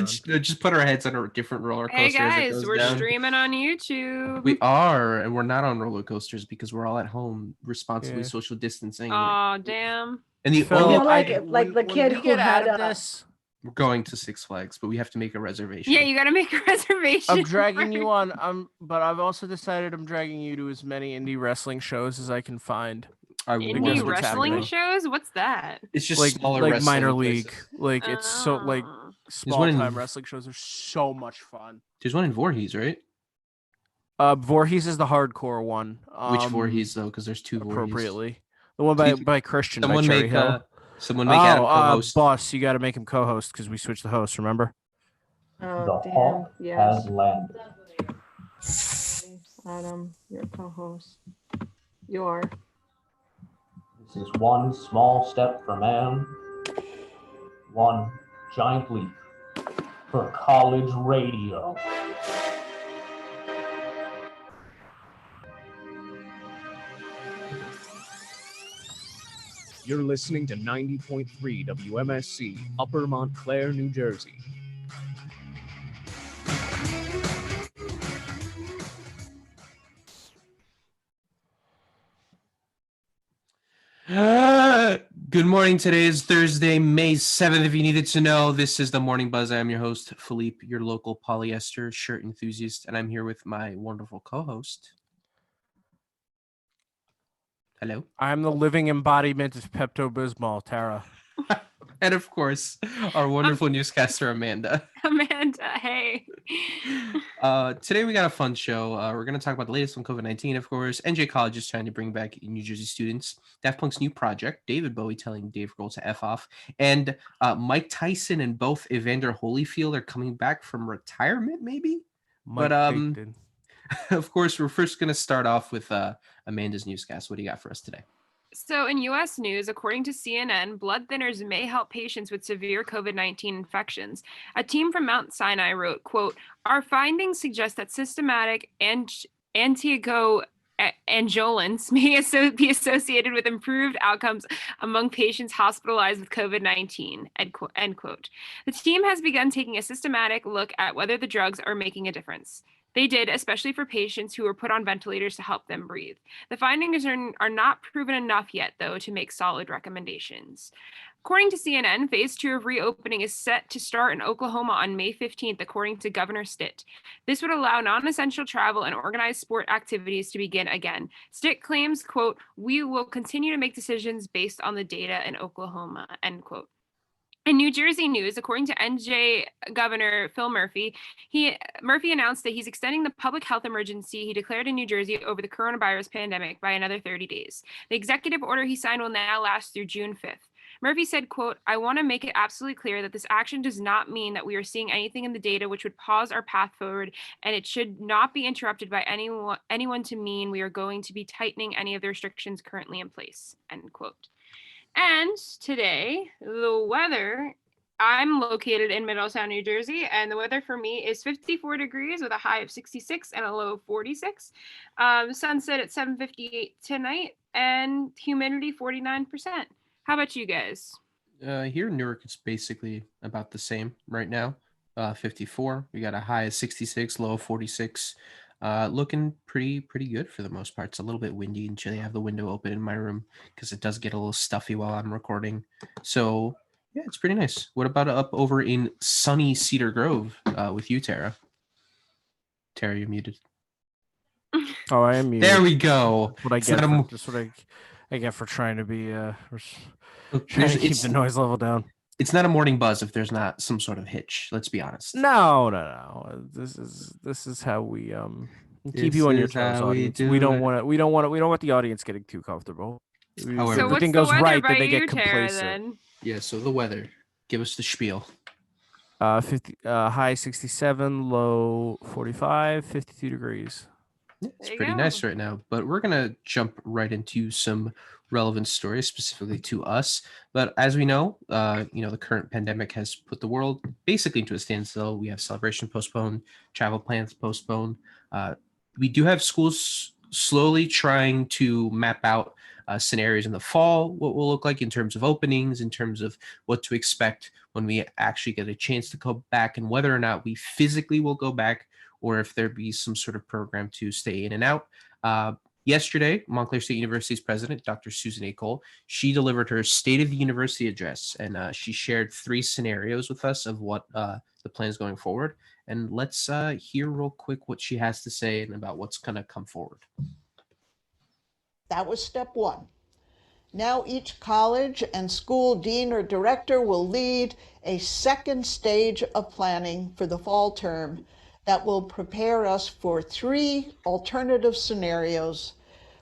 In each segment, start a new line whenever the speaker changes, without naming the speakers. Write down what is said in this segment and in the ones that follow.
just put our heads on a different roller coaster
Hey
as it
guys,
goes
we're
down.
streaming on YouTube.
We are, and we're not on roller coasters because we're all at home responsibly social distancing.
Aw, damn.
And the
Phil,
only
like the kid who had
this.
we're going to Six Flags, but we have to make a reservation.
Yeah, you got to make a reservation.
I'm dragging you on. But I've also decided I'm dragging you to as many indie wrestling shows as I can find.
Indie wrestling shows? What's that?
It's just
like
smaller
like
wrestling
minor
places.
league. Like it's so like small time wrestling shows are so much fun.
There's one in Voorhees, right?
Voorhees is the hardcore one.
Which Voorhees though? Because there's two
appropriately. The one by Christian.
Someone
by Cherry
make
Hill.
Someone make Adam co-host.
Boss, you got to make him co-host because we switched the host. Remember?
Oh,
the Hawk has landed.
Adam, your co-host. You are.
This is one small step for man, one giant leap for college radio.
You're listening to 90.3 WMSC, Upper Montclair, New Jersey.
Good morning. Today is Thursday, May 7th. If you needed to know, this is the Morning Buzz. I am your host, Philippe, your local polyester shirt enthusiast, and I'm here with my wonderful co-host. Hello.
I'm the living embodiment of Pepto-Bismol, Tara.
And of course, our wonderful newscaster, Amanda.
Amanda, hey.
Today we got a fun show. We're going to talk about the latest on COVID-19, of course. NJ College is trying to bring back New Jersey students. Daft Punk's new project, David Bowie telling Dave Grohl to F off. And Mike Tyson and both Evander Holyfield are coming back from retirement, maybe? Of course, we're first going to start off with Amanda's newscast. What do you got for us today?
So in U.S. news, according to CNN, blood thinners may help patients with severe COVID-19 infections. A team from Mount Sinai wrote, quote, "Our findings suggest that systematic anticoagulants may be associated with improved outcomes among patients hospitalized with COVID-19, end quote. The team has begun taking a systematic look at whether the drugs are making a difference. They did, especially for patients who were put on ventilators to help them breathe. The findings are not proven enough yet, though, to make solid recommendations." According to CNN, phase 2 of reopening is set to start in Oklahoma on May 15th, according to Governor Stitt. This would allow non-essential travel and organized sport activities to begin again. Stitt claims, quote, "We will continue to make decisions based on the data in Oklahoma," end quote. In New Jersey news, according to NJ Governor Phil Murphy, Murphy announced that he's extending the public health emergency he declared in New Jersey over the coronavirus pandemic by another 30 days. The executive order he signed will now last through June 5th. Murphy said, quote, "I want to make it absolutely clear that this action does not mean that we are seeing anything in the data which would pause our path forward, and it should not be interrupted by anyone to mean we are going to be tightening any of the restrictions currently in place," end quote. And today, the weather, I'm located in Middletown, New Jersey, and the weather for me is 54 degrees with a high of 66 and a low of 46. Sunset at 7:58 tonight, and humidity 49%. How about you guys?
Here in Newark, it's basically about the same right now. 54. We got a high of 66, low of 46. Looking pretty good for the most part. It's a little bit windy and chilly. I have the window open in my room because it does get a little stuffy while I'm recording. So yeah, it's pretty nice. What about up over in sunny Cedar Grove with you, Tara? Tara, you're muted.
Oh, I am muted.
There we go.
What I get that's what I get for trying to be trying to keep the noise level down.
It's not a morning buzz if there's not some sort of hitch. Let's be honest.
No. This is how we keep you on your toes, audience. We don't want the audience getting too comfortable.
However,
so
everything goes right, then they get complacent.
Then?
Yeah. So the weather. Give us the spiel.
50 high 67, low 45, 52 degrees.
Yeah, it's pretty nice right now. But we're gonna jump right into some relevant stories specifically to us. But as we know, the current pandemic has put the world basically into a standstill. We have celebration postponed, travel plans postponed. We do have schools slowly trying to map out scenarios in the fall, what will look like in terms of openings, in terms of what to expect when we actually get a chance to go back, and whether or not we physically will go back, or if there be some sort of program to stay in and out. Yesterday, Montclair State University's president, Dr. Susan A. Cole, she delivered her State of the University address, and she shared 3 scenarios with us of what the plan is going forward. And let's hear real quick what she has to say and about what's going to come forward.
That was step 1. Now each college and school dean or director will lead a second stage of planning for the fall term that will prepare us for 3 alternative scenarios,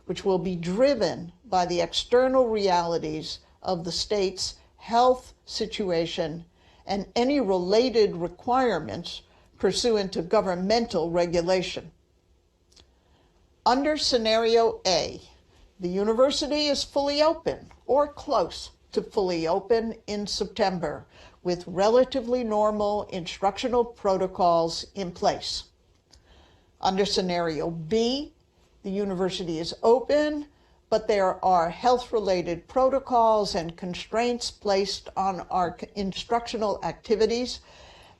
which will be driven by the external realities of the state's health situation and any related requirements pursuant to governmental regulation. Under scenario A, the university is fully open or close to fully open in September with relatively normal instructional protocols in place. Under scenario B, the university is open, but there are health-related protocols and constraints placed on our instructional activities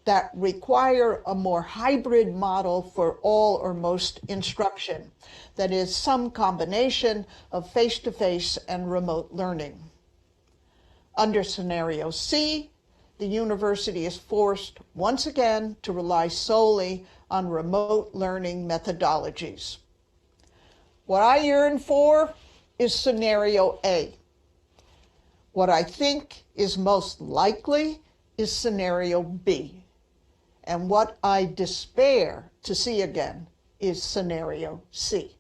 that require a more hybrid model for all or most instruction, that is, some combination of face-to-face and remote learning. Under scenario C, the university is forced once again to rely solely on remote learning methodologies. What I yearn for is scenario A. What I think is most likely is scenario B. And what I despair to see again is scenario C.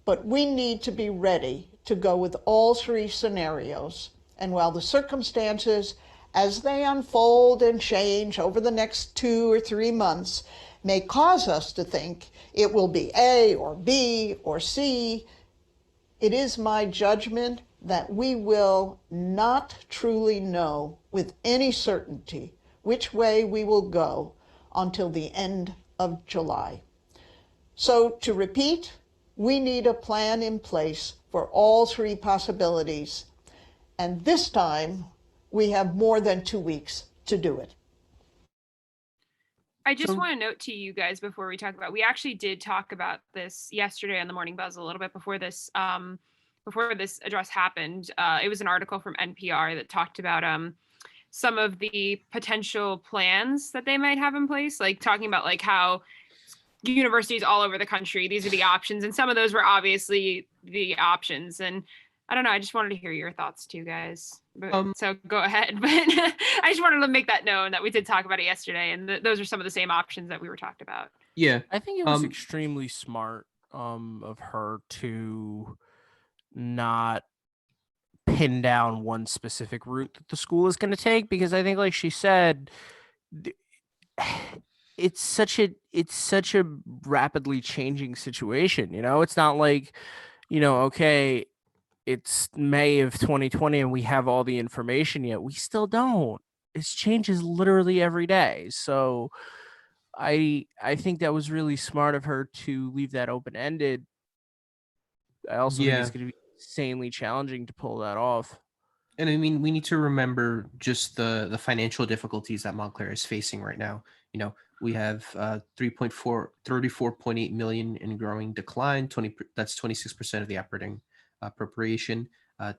But we need to be ready to go with all 3 scenarios. And while the circumstances as they unfold and change over the next 2 or 3 months may cause us to think it will be A or B or C, it is my judgment that we will not truly know with any certainty which way we will go until the end of July. So to repeat, we need a plan in place for all 3 possibilities, and this time we have more than 2 weeks to do it.
I just want to note to you guys before we talk about, we actually did talk about this yesterday on the Morning Buzz a little bit before this address happened. It was an article from NPR that talked about some of the potential plans that they might have in place, like talking about like how universities all over the country, these are the options, and some of those were obviously the options. And I don't know, I just wanted to hear your thoughts too, guys. So go ahead. But I just wanted to make that known that we did talk about it yesterday, and those are some of the same options that we were talked about.
Yeah,
I think it was extremely smart of her to not pin down one specific route that the school is going to take, because I think, like she said, it's such a rapidly changing situation. You know, it's not like, you know, okay, it's May of 2020 and we have all the information yet. We still don't. It changes literally every day. So I think that was really smart of her to leave that open-ended. I also think it's going to be insanely challenging to pull that off.
And I mean, we need to remember just the financial difficulties that Montclair is facing right now. You know, we have 34.8 million in growing decline. That's 26% of the operating appropriation.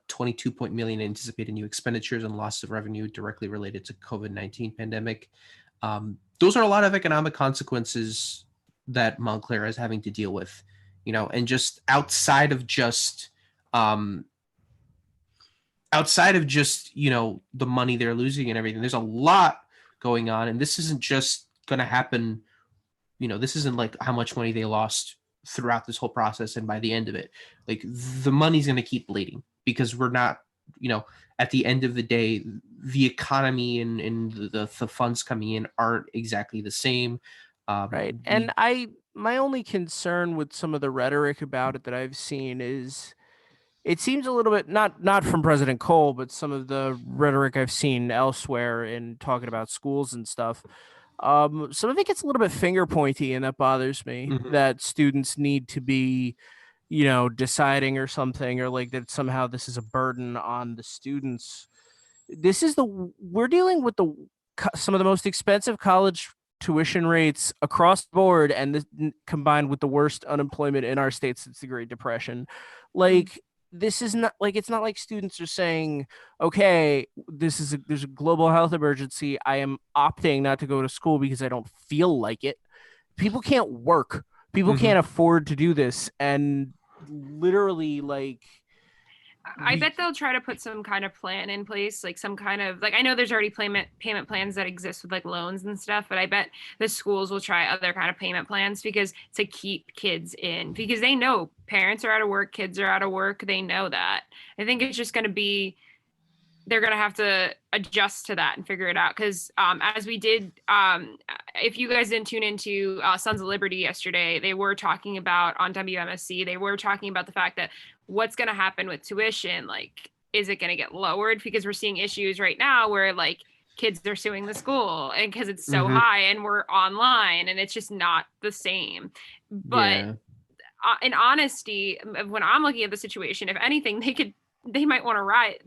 22 million anticipated new expenditures and loss of revenue directly related to COVID-19 pandemic. Those are a lot of economic consequences that Montclair is having to deal with. You know, and just outside of just you know, the money they're losing and everything, there's a lot going on, and this isn't just going to happen. You know, this isn't like how much money they lost throughout this whole process, and by the end of it, like, the money's going to keep bleeding, because we're not, you know, at the end of the day, the economy and the funds coming in aren't exactly the same.
Right. And my only concern with some of the rhetoric about it that I've seen is it seems a little bit, not from President Cole, but some of the rhetoric I've seen elsewhere in talking about schools and stuff. Some of it gets a little bit finger pointy, and that bothers me.
Mhm.
That students need to be deciding or something, or like that somehow this is a burden on the students. We're dealing with some of the most expensive college tuition rates across the board, and combined with the worst unemployment in our state since the Great Depression. Like, this is not like, it's not like students are saying, okay, there's a global health emergency, I am opting not to go to school because I don't feel like it. People can't work, people can't afford to do this, and literally, like,
I bet they'll try to put some kind of plan in place, like some kind of, like, I know there's already payment plans that exist with like loans and stuff, but I bet the schools will try other kind of payment plans because to keep kids in, because they know parents are out of work, kids are out of work. They know that. I think it's just going to be, they're going to have to adjust to that and figure it out. Because as we did, if you guys didn't tune into Sons of Liberty yesterday, they were talking about on WMSC, they were talking about the fact that what's going to happen with tuition, like, is it going to get lowered? Because we're seeing issues right now where like kids are suing the school and because it's so high and we're online and it's just not the same. But in honesty, when I'm looking at the situation, if anything, they might want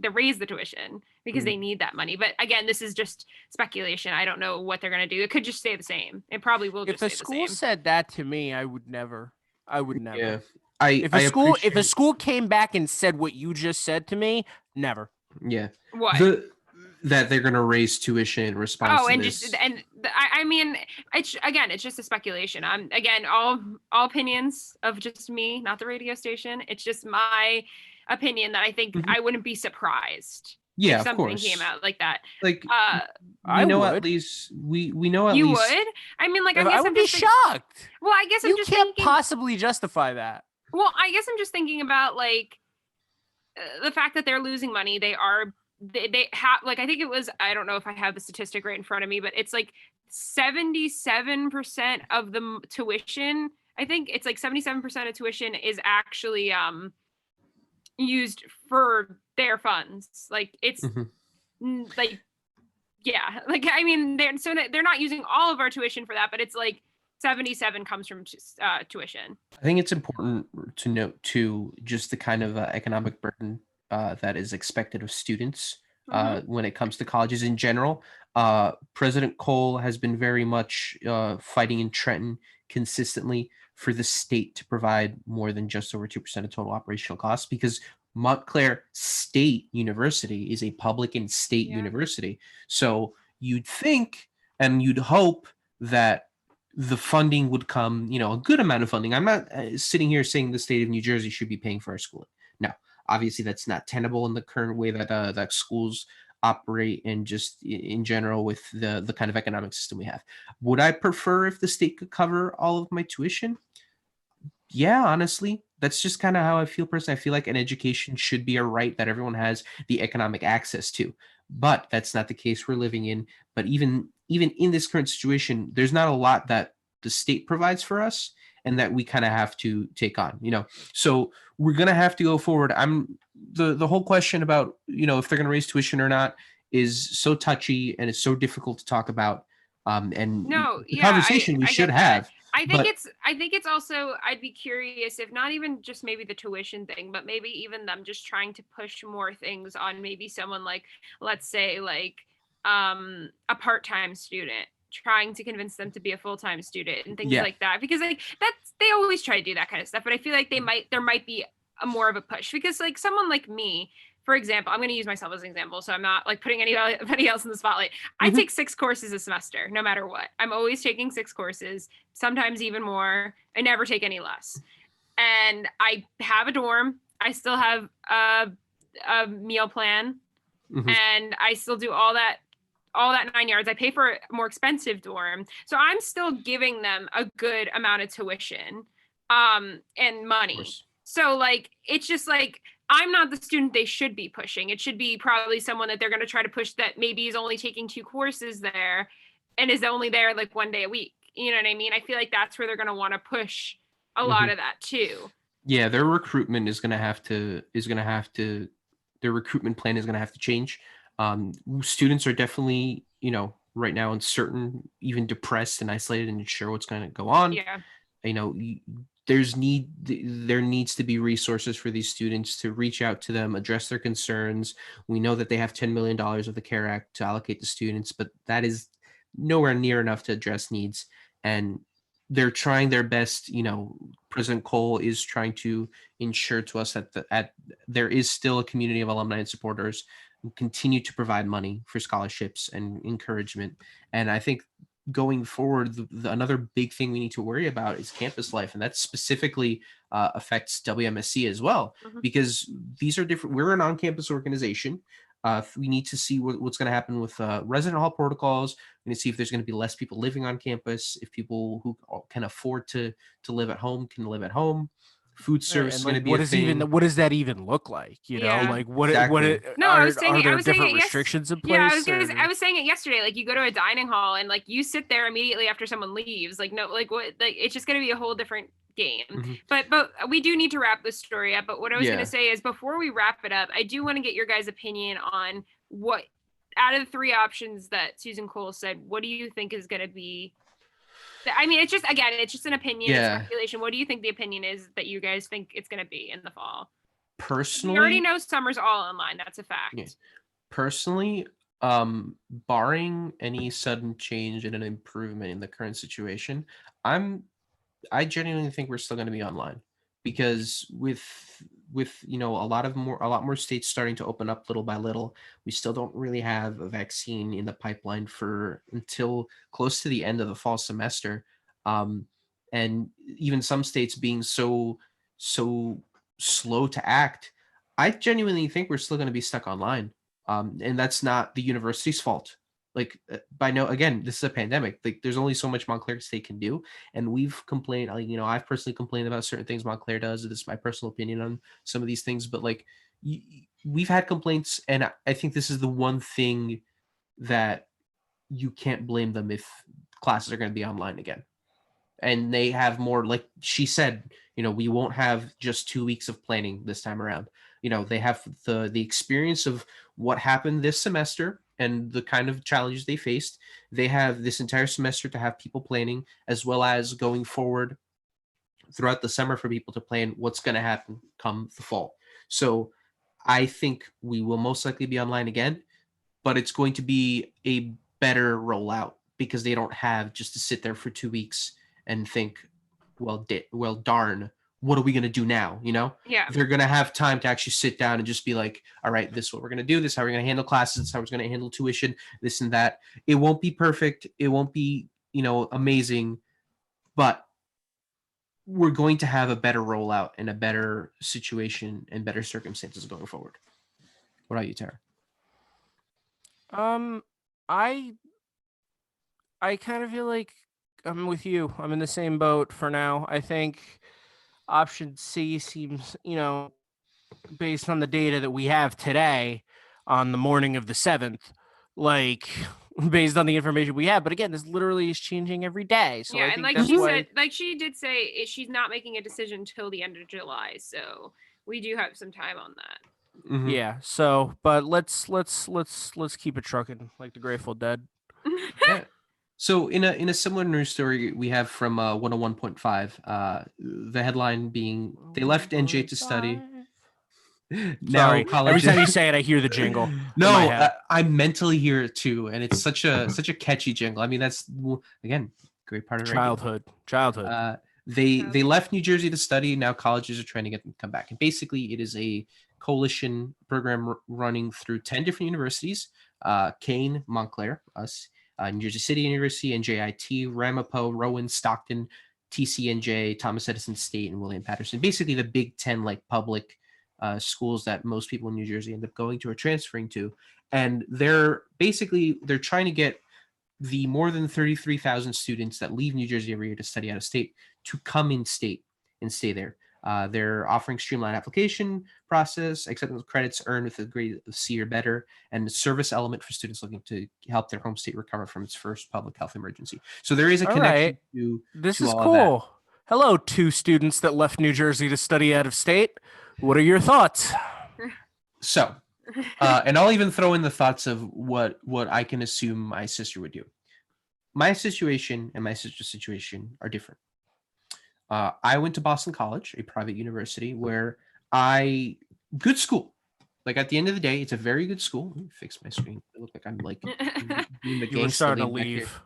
to raise the tuition because they need that money. But again, this is just speculation. I don't know what they're going to do. It could just stay the same. It probably will just stay the same.
If a school said that to me, I would never.
Yeah.
If a school came back and said what you just said to me, never.
Yeah.
What?
That they're going to raise tuition in response to this.
I mean, it's just a speculation. Again, all opinions of just me, not the radio station. It's just my opinion that I think I wouldn't be surprised.
Yeah,
if
of
something
course.
came out like that.
Like,
I know
at least we know at
you
least.
would. I mean, like, I guess
I would
I'm
be
just
shocked.
Well, I guess I'm just
can't
thinking.
Possibly justify that.
Well, I guess I'm just thinking about like the fact that they're losing money. They have, like, I think it was, I don't know if I have the statistic right in front of me, but it's like 77% of the tuition. I think it's like 77% of tuition is actually used for their funds. Like, it's like, yeah, like, I mean, they're not using all of our tuition for that, but it's like 77 comes from tuition.
I think it's important to note too, just the kind of economic burden that is expected of students when it comes to colleges in general. President Cole has been very much fighting in Trenton consistently for the state to provide more than just over 2% of total operational costs, because Montclair State University is a public and state university. So you'd think and you'd hope that the funding would come, a good amount of funding. I'm not sitting here saying the state of New Jersey should be paying for our schooling. No, obviously that's not tenable in the current way that that schools operate, and just in general with the kind of economic system we have. Would I prefer if the state could cover all of my tuition? Yeah, honestly, that's just kind of how I feel personally. I feel like an education should be a right that everyone has the economic access to, but that's not the case we're living in. But even in this current situation, there's not a lot that the state provides for us and that we kind of have to take on, so we're going to have to go forward. The whole question about, if they're going to raise tuition or not is so touchy and it's so difficult to talk about. And the conversation we should have.
I think it's also, I'd be curious if not even just maybe the tuition thing, but maybe even them just trying to push more things on maybe someone like, let's say like a part-time student, trying to convince them to be a full-time student and things like that, because like they always try to do that kind of stuff. But I feel like there might be a more of a push, because like someone like me, for example, I'm going to use myself as an example, so I'm not like putting anybody else in the spotlight. I take 6 courses a semester, no matter what. I'm always taking 6 courses, sometimes even more. I never take any less. And I have a dorm. I still have a meal plan, and I still do all that 9 yards. I pay for a more expensive dorm, so I'm still giving them a good amount of tuition, and money. So like, it's just like, I'm not the student they should be pushing. It should be probably someone that they're going to try to push that maybe is only taking 2 courses there and is only there like 1 day a week. You know what I mean? I feel like that's where they're going to want to push a lot of that too.
Yeah, their recruitment is going to have to their recruitment plan is going to have to change. Students are definitely, right now uncertain, even depressed and isolated and unsure what's going to go on.
Yeah.
there needs to be resources for these students to reach out to them, address their concerns. We know that they have $10 million of the CARE Act to allocate to students, but that is nowhere near enough to address needs. And they're trying their best. President Cole is trying to ensure to us that there is still a community of alumni and supporters who continue to provide money for scholarships and encouragement. And I think going forward, another big thing we need to worry about is campus life, and that specifically affects WMSC as well, because these are different. We're an on-campus organization. We need to see what's going to happen with resident hall protocols. We need to see if there's going to be less people living on campus, if people who can afford to live at home can live at home. Food service is going to be a thing.
What does that even look like?
Yeah.
Like what?
Exactly.
No,
are,
I was saying
are
it- I
there
was saying
different
it yes-
restrictions in place?
Yeah, I was saying it yesterday. Like you go to a dining hall and like you sit there immediately after someone leaves. Like no, like what? Like it's just gonna be a whole different game.
Mhm.
But we do need to wrap this story up. But what I was
Yeah.
gonna say is before we wrap it up, I do want to get your guys' opinion on what out of the three options that Susan Cole said, what do you think is gonna be? I mean, it's just an opinion,
Yeah.
it's speculation. What do you think the opinion is that you guys think it's gonna be in the fall?
Personally,
We already know summer's all online. That's a fact.
Yeah. Personally, barring any sudden change and an improvement in the current situation, I genuinely think we're still going to be online, because with a lot more states starting to open up little by little, we still don't really have a vaccine in the pipeline until close to the end of the fall semester, and even some states being so slow to act. I genuinely think we're still going to be stuck online, and that's not the university's fault. Like again, this is a pandemic. Like there's only so much Montclair State can do, and we've complained. I've personally complained about certain things Montclair does. This is my personal opinion on some of these things, but like we've had complaints, and I think this is the one thing that you can't blame them if classes are going to be online again, and they have more. Like she said, we won't have just 2 weeks of planning this time around. They have the experience of what happened this semester and the kind of challenges they faced. They have this entire semester to have people planning, as well as going forward throughout the summer for people to plan what's going to happen come the fall. So I think we will most likely be online again, but it's going to be a better rollout, because they don't have just to sit there for 2 weeks and think, well, darn, what are we going to do now?
Yeah.
They're going to have time to actually sit down and just be like, all right, this is what we're going to do. This is how we're going to handle classes. This is how we're going to handle tuition, this and that. It won't be perfect. It won't be, amazing, but we're going to have a better rollout and a better situation and better circumstances going forward. What about you, Tara?
I kind of feel like I'm with you. I'm in the same boat for now. I think option C seems, based on the data that we have today on the morning of the 7th, like based on the information we have. But again, this literally is changing every day. So
yeah,
I
and
think
like
that's
she
why-
said, like she did say, she's not making a decision until the end of July. So we do have some time on that.
Mhm.
Yeah. So, but let's keep it trucking like the Grateful Dead.
Yeah. So in a similar news story we have from 101.5, the headline being they left NJ to study.
Sorry.
Now
Every time you
colleges-
say it, I hear the jingle.
No,
in my head.
I mentally hear it too, and it's such a catchy jingle. I mean, that's again great part of radio.
Childhood.
They left New Jersey to study. Now colleges are trying to get them to come back, and basically it is a coalition program running through 10 different universities: Kane, Montclair, us, New Jersey City University, NJIT, Ramapo, Rowan, Stockton, TCNJ, Thomas Edison State, and William Patterson. Basically, the Big Ten like public schools that most people in New Jersey end up going to or transferring to, and they're trying to get the more than 33,000 students that leave New Jersey every year to study out of state to come in state and stay there. They're offering streamlined application process, acceptance credits earned with a grade of C or better, and a service element for students looking to help their home state recover from its first public health emergency. So there is a
All
connection
right.
to
This
to
is
all of that.
cool. Hello, 2 students that left New Jersey to study out of state. What are your thoughts?
So, and I'll even throw in the thoughts of what I can assume my sister would do. My situation and my sister's situation are different. I went to Boston College, a private university, where good school. Like at the end of the day, it's a very good school. Let me fix my screen. I look like I'm like doing the
You were
gangsta
starting to
lean back here.
leave.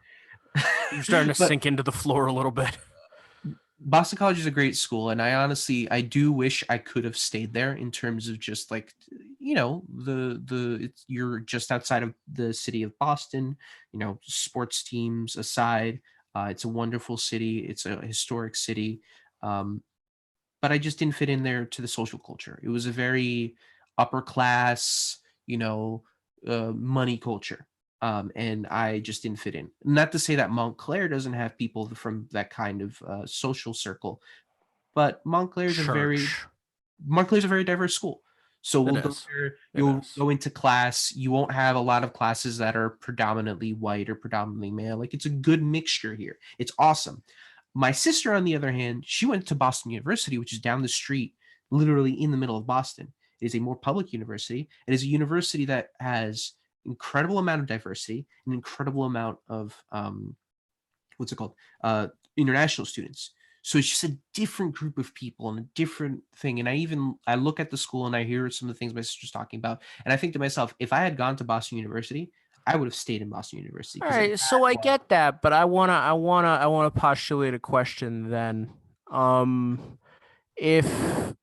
You're starting to
But
sink into the floor a little bit.
Boston College is a great school, and I do wish I could have stayed there in terms of just like, you're just outside of the city of Boston, sports teams aside, it's a wonderful city, it's a historic city, but I just didn't fit in there to the social culture. It was a very upper class, money culture. And I just didn't fit in. Not to say that Montclair doesn't have people from that kind of social circle, but Montclair's a very diverse school. So we'll go there. You'll go into class. You won't have a lot of classes that are predominantly white or predominantly male. Like it's a good mixture here. It's awesome. My sister, on the other hand, she went to Boston University, which is down the street, literally in the middle of Boston. It is a more public university. It is a university that has incredible amount of diversity, an incredible amount of international students. So it's just a different group of people and a different thing. And I look at the school and I hear some of the things my sister's talking about, and I think to myself, if I had gone to Boston University, I would have stayed in Boston University.
All right, so I get that, but I wanna postulate a question then. If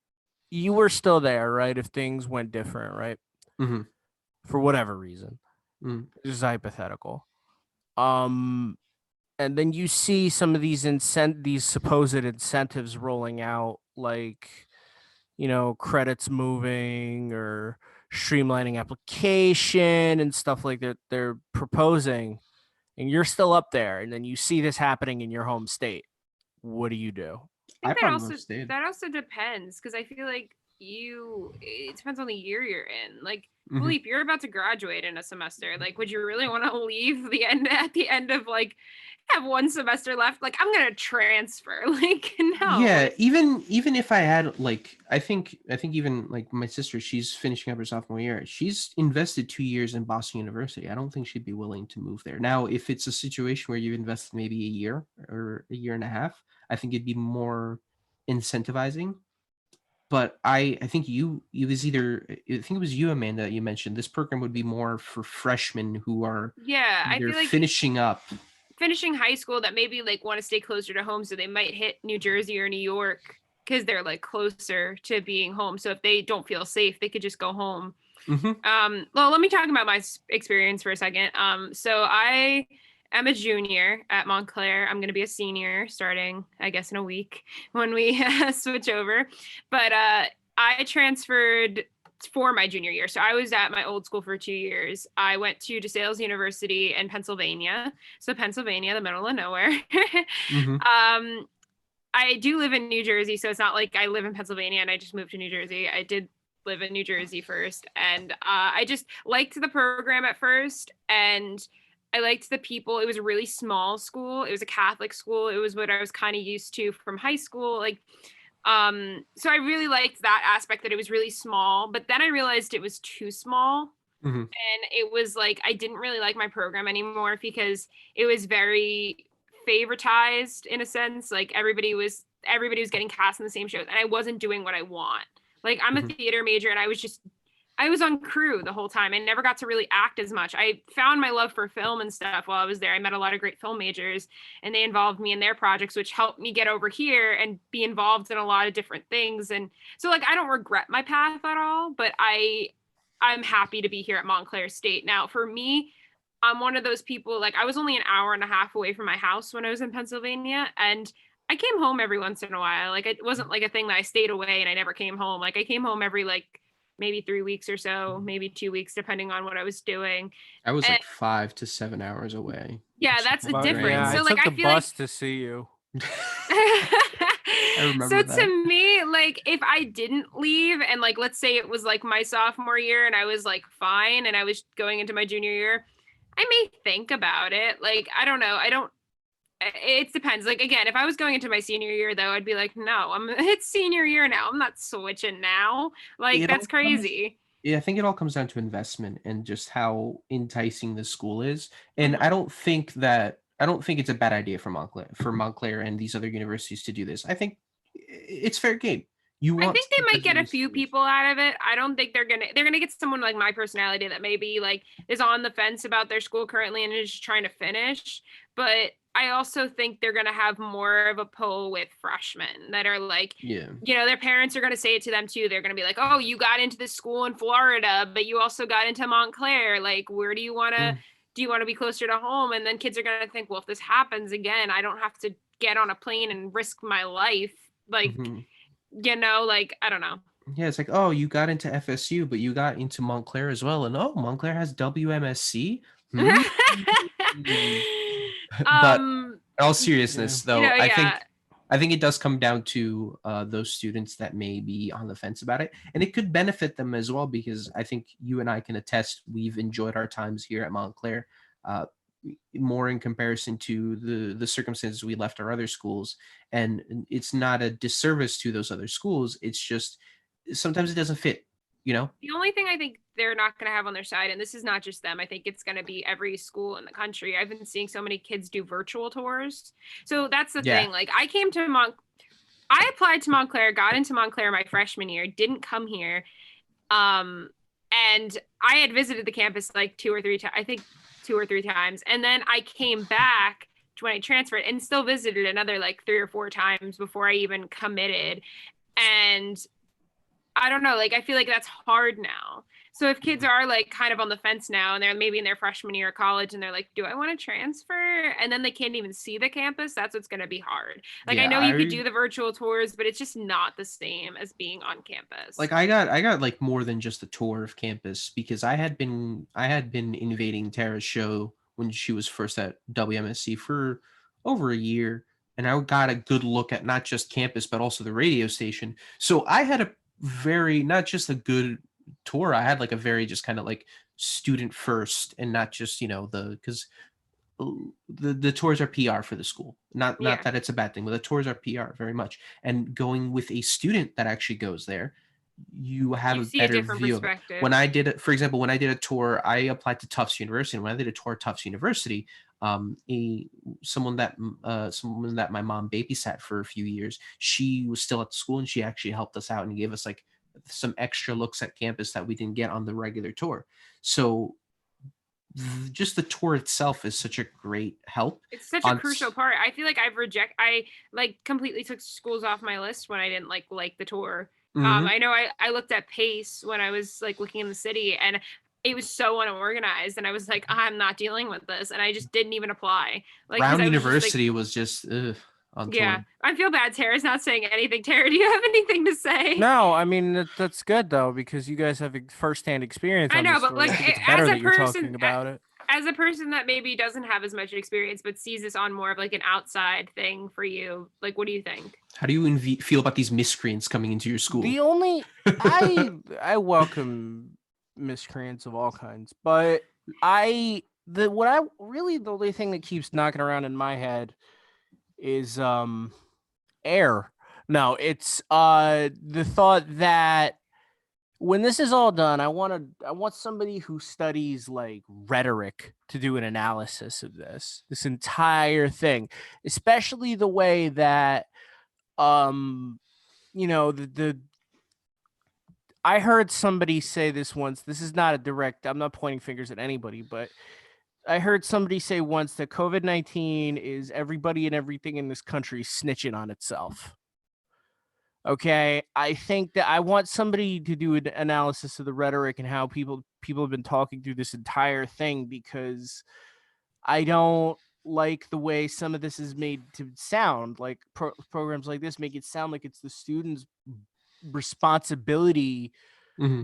you were still there, right? If things went different, right?
Mm-hmm.
For whatever reason, this is hypothetical. And then you see some of these supposed incentives rolling out, like, credits moving or streamlining application and stuff like that they're proposing, and you're still up there, and then you see this happening in your home state. What do you do?
I think that also depends, because I feel like it depends on the year you're in. Like, Philippe, you're about to graduate in a semester. Like, would you really want to leave at the end of like have one semester left? Like, I'm gonna transfer. Like, no.
Yeah, even if I had like, I think even like my sister, she's finishing up her sophomore year. She's invested 2 years in Boston University. I don't think she'd be willing to move there. Now, if it's a situation where you've invested maybe a year or a year and a half, I think it'd be more incentivizing. But I think it was you, Amanda, you mentioned this program would be more for freshmen who are
I feel like
finishing
high school that maybe like want to stay closer to home, so they might hit New Jersey or New York because they're like closer to being home. So if they don't feel safe, they could just go home. Well, let me talk about my experience for a second. So I am a junior at Montclair. I'm going to be a senior starting, I guess, in a week when we switch over. But I transferred for my junior year. So I was at my old school for 2 years. I went to DeSales University in Pennsylvania. So Pennsylvania, the middle of nowhere. I do live in New Jersey, so it's not like I live in Pennsylvania and I just moved to New Jersey. I did live in New Jersey first, and I just liked the program at first, and I liked the people. It was a really small school. It was a Catholic school. It was what I was kind of used to from high school. Like, so I really liked that aspect, that it was really small, but then I realized it was too small. And it was like, I didn't really like my program anymore because it was very favoritized in a sense. Like everybody was getting cast in the same shows, and I wasn't doing what I want. Like, I'm a theater major, and I was on crew the whole time. I never got to really act as much. I found my love for film and stuff while I was there. I met a lot of great film majors, and they involved me in their projects, which helped me get over here and be involved in a lot of different things. And so, like, I don't regret my path at all, but I'm happy to be here at Montclair State. Now, for me, I'm one of those people, like, I was only an hour and a half away from my house when I was in Pennsylvania, and I came home every once in a while. Like, it wasn't like a thing that I stayed away and I never came home. Like, I came home every like maybe 3 weeks or so, maybe 2 weeks, depending on what I was doing.
I was like 5 to 7 hours away.
Yeah, that's a difference.
Yeah,
so
I
like,
took
I
the
feel
bus to see you.
I remember
so
that.
To me, like, if I didn't leave, and like, let's say it was like my sophomore year and I was like fine and I was going into my junior year, I may think about it. Like, I don't know. It depends. Like, again, if I was going into my senior year, though, I'd be like, no, it's senior year now. I'm not switching now. Like, that's crazy.
Yeah, I think it all comes down to investment and just how enticing the school is. And I don't think that I don't think it's a bad idea for Montclair and these other universities to do this. I think it's fair game. You
I
want
think they
to
might get a
these
few
schools.
people out of it. I don't think they're gonna get someone like my personality that maybe like is on the fence about their school currently and is just trying to finish. But I also think they're gonna have more of a pull with freshmen that are like,
Yeah.
you know, their parents are gonna say it to them too. They're gonna be like, "Oh, you got into this school in Florida, but you also got into Montclair. Like, where do you want to? Do you want to be closer to home?" And then kids are gonna think, "Well, if this happens again, I don't have to get on a plane and risk my life." Like.
Mhm.
You know, like, I don't know.
Yeah, it's like, oh, you got into FSU, but you got into Montclair as well, and oh, Montclair has WMSC. Hmm? But in all seriousness, though,
yeah.
I think it does come down to those students that may be on the fence about it, and it could benefit them as well because I think you and I can attest we've enjoyed our times here at Montclair more in comparison to the circumstances we left our other schools, and it's not a disservice to those other schools. It's just sometimes it doesn't fit, you know.
The only thing I think they're not going to have on their side, and this is not just them, I think it's going to be every school in the country. I've been seeing so many kids do virtual tours. So that's the thing. Like I applied to Montclair, got into Montclair my freshman year, didn't come here. And I had visited the campus like 2 or 3 times, I think 2 or 3 times. And then I came back when I transferred and still visited another like 3 or 4 times before I even committed. And I don't know, like I feel like that's hard now. So if kids are like kind of on the fence now and they're maybe in their freshman year of college and they're like, do I want to transfer? And then they can't even see the campus, that's what's going to be hard. Like I know you could do the virtual tours, but it's just not the same as being on campus.
Like I got like more than just a tour of campus because I had been invading Tara's show when she was first at WMSC for over a year, and I got a good look at not just campus but also the radio station. So I had a very not just a good tour, I had like a very just kind of like student first and not just, you know, because the tours are PR for the school. Not that it's a bad thing, but the tours are PR very much. And going with a student that actually goes there, you have a better view of it. When I did it, for example, when I did a tour, I applied to Tufts University. And when I did a tour at Tufts University, someone that my mom babysat for a few years, she was still at the school and she actually helped us out and gave us like some extra looks at campus that we didn't get on the regular tour. So just the tour itself is such a great help.
It's such a crucial part. I feel like I like completely took schools off my list when I didn't like the tour.
Mm-hmm.
I know I looked at Pace when I was like looking in the city and it was so unorganized and I was like, I'm not dealing with this. And I just didn't even apply. Like
Brown University was just on
yeah,
tour.
I feel bad. Tara's not saying anything. Tara, do you have anything to say?
No, I mean that's good though because you guys have firsthand experience.
I know, but like
it's better that you're talking about it.
As a person that maybe doesn't have as much experience but sees this on more of like an outside thing for you, like what do you think?
How do you feel about these miscreants coming into your school?
The only I welcome miscreants of all kinds, but the only thing that keeps knocking around in my head is air. No, it's the thought that when this is all done, I want somebody who studies like rhetoric to do an analysis of this entire thing, especially the way that you know I heard somebody say this once. This is not a direct, I'm not pointing fingers at anybody, but I heard somebody say once that COVID-19 is everybody and everything in this country snitching on itself. Okay, I think that I want somebody to do an analysis of the rhetoric and how people have been talking through this entire thing, because I don't like the way some of this is made to sound. Like programs like this make it sound like it's the students' responsibility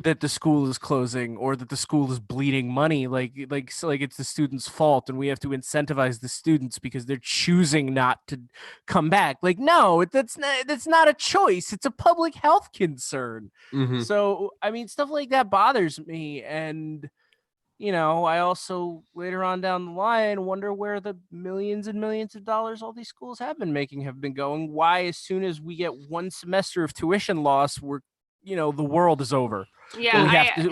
that the school is closing or that the school is bleeding money, like it's the students' fault and we have to incentivize the students because they're choosing not to come back. Like, no, that's not a choice. It's a public health concern. So I mean, stuff like that bothers me. And you know, I also later on down the line wonder where the millions and millions of dollars all these schools have been making have been going. Why, as soon as we get one semester of tuition loss, the world is over.
Yeah,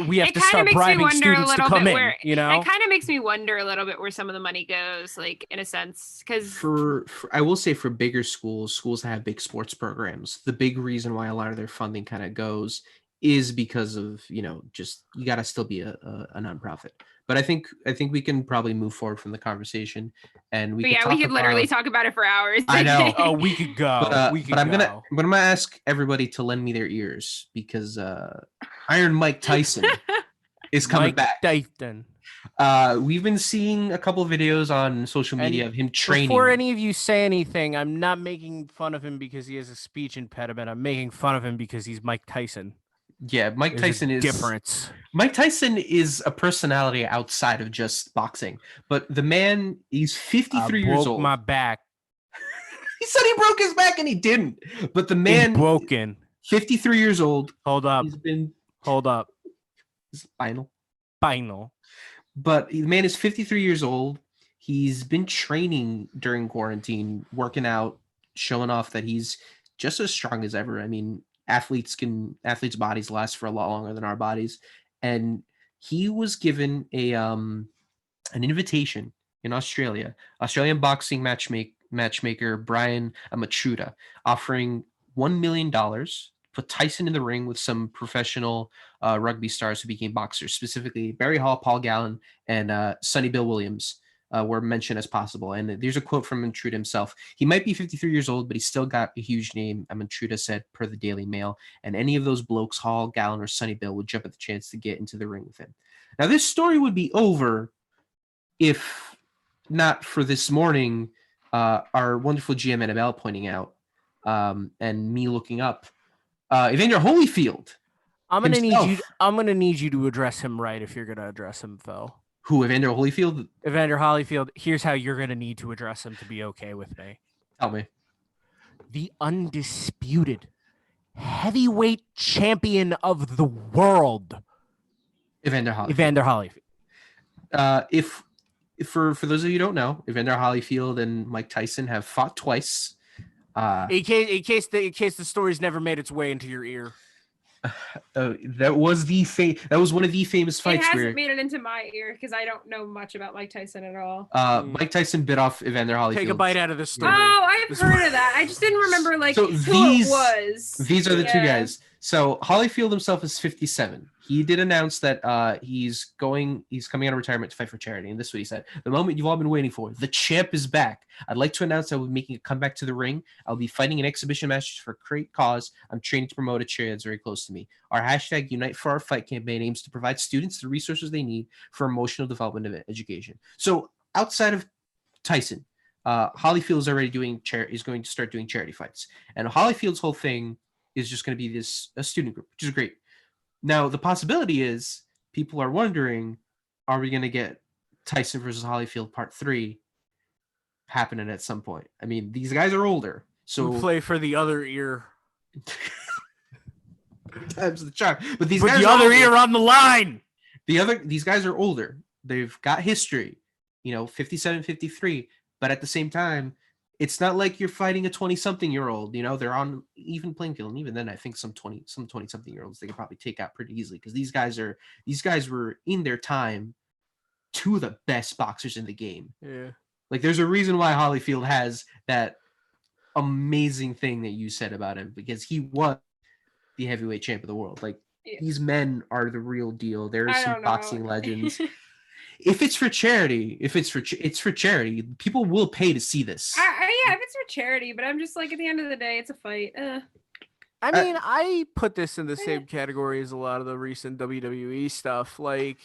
we have
it
to
kinda
start
makes me
bribing
wonder a
students to
little
come
bit
in.
where
You know,
it kind of makes me wonder a little bit where some of the money goes, like in a sense, because
For I will say for bigger schools that have big sports programs, the big reason why a lot of their funding kind of goes is because of, just you got to still be a nonprofit. But I think we can probably move forward from the conversation, and we could
we
talk
could literally
about.
talk about it for hours.
I know.
oh, we could go. We could
but I'm
go.
gonna ask everybody to lend me their ears because Iron Mike Tyson is coming
Mike
back.
Tyson.
We've been seeing a couple of videos on social media of him training.
Before any of you say anything, I'm not making fun of him because he has a speech impediment. I'm making fun of him because he's Mike Tyson.
Yeah, Mike
There's
Tyson
a
is
difference.
Mike Tyson is a personality outside of just boxing, but the man, he's 53 years
broke
old.
my back.
He said he broke his back and he didn't. But the
It's
man,
broken.
53 years old.
Hold up. Hold up.
Final. But the man is 53 years old. He's been training during quarantine, working out, showing off that he's just as strong as ever. I mean, athletes' bodies last for a lot longer than our bodies. And he was given an invitation in Australian boxing matchmaker Brian Matruda, offering $1 million to put Tyson in the ring with some professional rugby stars who became boxers, specifically Barry Hall, Paul Gallen, and Sonny Bill Williams were mentioned as possible. And there's a quote from Matruda himself. He might be 53 years old, but he's still got a huge name, Matruda said, per the Daily Mail. And any of those blokes, Hall, Gallen, or Sonny Bill, would jump at the chance to get into the ring with him. Now, this story would be over if not for this morning, our wonderful GM Annabelle pointing out, and me looking up, Evander Holyfield.
I'm gonna need you to address him right if you're gonna address him, Phil.
Who, Evander Holyfield?
Evander Holyfield. Here's how you're gonna need to address him to be okay with me.
Tell me.
The undisputed heavyweight champion of the world,
Evander Holyfield.
Evander Holyfield.
If for those of you who don't know, Evander Holyfield and Mike Tyson have fought twice.
In case the story's never made its way into your ear.
That was one of the famous fights.
It hasn't made it into my ear because I don't know much about Mike Tyson at all.
Mike Tyson bit off Evander Holyfield.
Take a bite out of this story.
Oh, I've heard of that. I just didn't remember who it was.
These are the two guys. So Holyfield himself is 57. He did announce that he's coming out of retirement to fight for charity. And this is what he said: "The moment you've all been waiting for. The champ is back. I'd like to announce I will be making a comeback to the ring. I'll be fighting in exhibition matches for a great cause. I'm training to promote a charity that's very close to me. Our hashtag Unite for Our Fight campaign aims to provide students the resources they need for emotional development and education." So outside of Tyson, Holyfield is already is going to start doing charity fights. And Holyfield's whole thing is just going to be a student group, which is great. Now, the possibility is people are wondering, are we going to get Tyson versus Holyfield Part 3 happening at some point? I mean, these guys are older. So
we play for the other ear.
Times the charm. But these
Put
guys
the other ear on the line.
These guys are older. They've got history, 57, 53. But at the same time, it's not like you're fighting a 20-something-year-old. They're on even playing field. And even then, I think some 20-something-year-olds they could probably take out pretty easily because these guys were in their time two of the best boxers in the game.
Yeah.
Like there's a reason why Holyfield has that amazing thing that you said about him because he was the heavyweight champ of the world. Like these men are the real deal. There's some boxing legends. If it's for charity, it's for charity. People will pay to see this.
Yeah, if it's for charity, but I'm just like at the end of the day, it's a fight.
I mean, I put this in the same category as a lot of the recent WWE stuff. Like,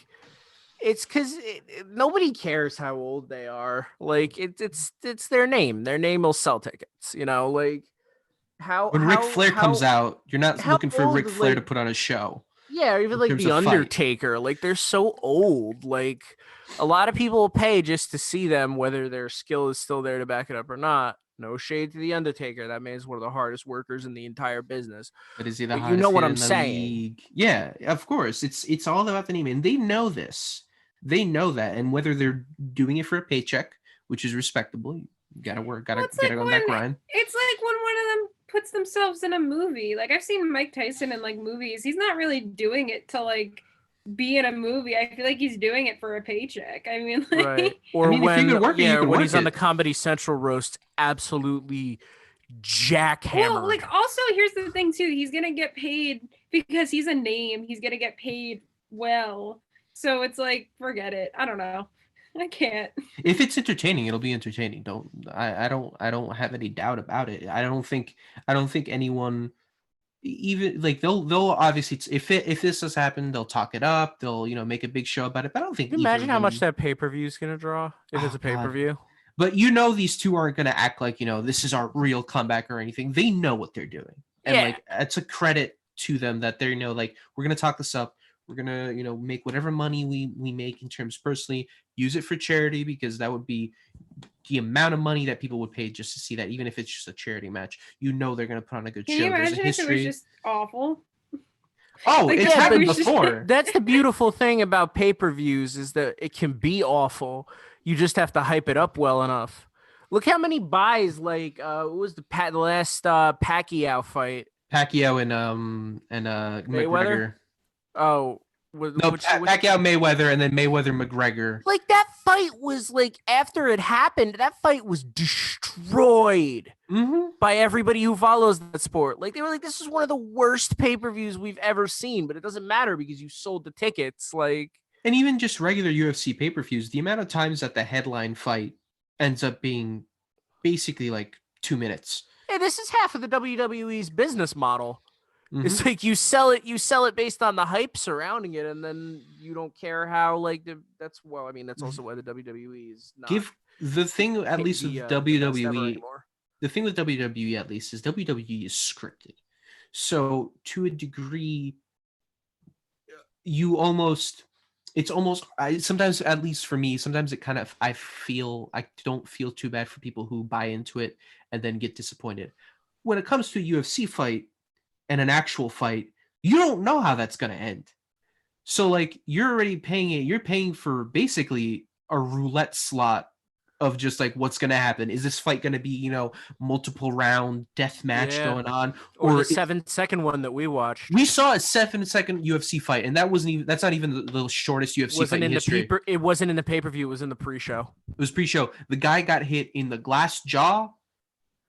it's because nobody cares how old they are. Like, it's their name. Their name will sell tickets. Like
when Ric Flair comes out, you're not looking for Ric Flair to put on a show.
Yeah, or even like The Undertaker. Like, they're so old. Like, a lot of people will pay just to see them, whether their skill is still there to back it up or not. No shade to The Undertaker. That man's one of the hardest workers in the entire business.
But is he the
But
hottest?
You know what
hit
I'm
in the
saying?
league? Yeah, of course. It's all about the name, and they know this. They know that, and whether they're doing it for a paycheck, which is respectable, you gotta work, gotta get on that grind.
It's like when one of them puts themselves in a movie. Like I've seen Mike Tyson in like movies. He's not really doing it to like be in a movie. I feel like he's doing it for a paycheck. I mean, like,
Right. Or
mean, if you
when,
could work it, you
yeah,
could
when
work
he's on
it.
the Comedy Central roast, absolutely jackhammered.
well, like also here's the thing too. He's gonna get paid because he's a name. He's gonna get paid well. So it's like, forget it. I don't know. I can't.
If it's entertaining, it'll be entertaining. I don't have any doubt about it. I don't think anyone, even like they'll obviously, if this has happened, they'll talk it up. They'll make a big show about it. But I don't think
Can you imagine how much
either of them-
that pay-per-view is going to draw if it's
Oh,
a pay-per-view?
But these two aren't going to act like this is our real comeback or anything. They know what they're doing, and
Yeah.
like it's a credit to them that they like we're going to talk this up. We're gonna, make whatever money we make in terms personally, use it for charity, because that would be the amount of money that people would pay just to see that, even if it's just a charity match. They're gonna put on a good
Can
show.
you
There's a
imagine if it was
history.
just awful?
Oh,
Like,
it's
yeah,
happened
but-
before.
That's the beautiful thing about pay-per-views is that it can be awful. You just have to hype it up well enough. Look how many buys, like what was the last Pacquiao fight?
Pacquiao and
Mayweather?
McGregor.
Oh,
No, Pacquiao Mayweather, and then Mayweather McGregor.
like that fight was like after it happened, that fight was destroyed
Mm-hmm.
by everybody who follows that sport. Like they were like, this is one of the worst pay-per-views we've ever seen, but it doesn't matter because you sold the tickets. Like,
And even just regular UFC pay-per-views, the amount of times that the headline fight ends up being basically like 2 minutes.
hey, this is half of the WWE's business model.
Mhm.
It's like you sell it based on the hype surrounding it, and then you don't care how like that's also why the WWE is not
Give the thing at least with
the best ever
WWE.
anymore.
The thing with WWE at least is WWE is scripted. So to a degree, sometimes, at least for me, sometimes it kind of, I don't feel too bad for people who buy into it and then get disappointed. When it comes to a UFC fight and an actual fight, you don't know how that's going to end. So like you're already paying for basically a roulette slot of just like what's going to happen. Is this fight going to be, multiple round death match
Yeah.
going on?
Or the
it-
7-second one that we watched
we saw a 7-second UFC fight, and that's not even the shortest UFC fight
wasn't
in
in
history.
it wasn't in the pay-per-view, it was in the pre-show.
It was pre-show. The guy got hit in the glass jaw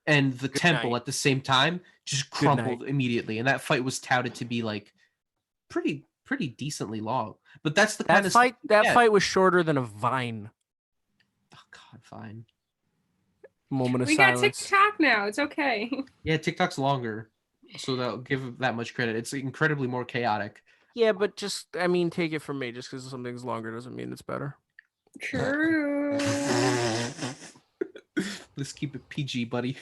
and the
Good
temple
night.
at the same time, just
Good night.
crumpled immediately. And that fight was touted to be like pretty decently long. But that's the kind
That
of
fight
yeah.
fight was shorter than a Vine.
Oh God, fine.
Moment of
We got
silence.
TikTok now. It's okay.
Yeah, TikTok's longer, so that'll give that much credit. It's incredibly more chaotic.
Yeah, but just take it from me. Just because something's longer doesn't mean it's better.
True.
Let's keep it PG, buddy.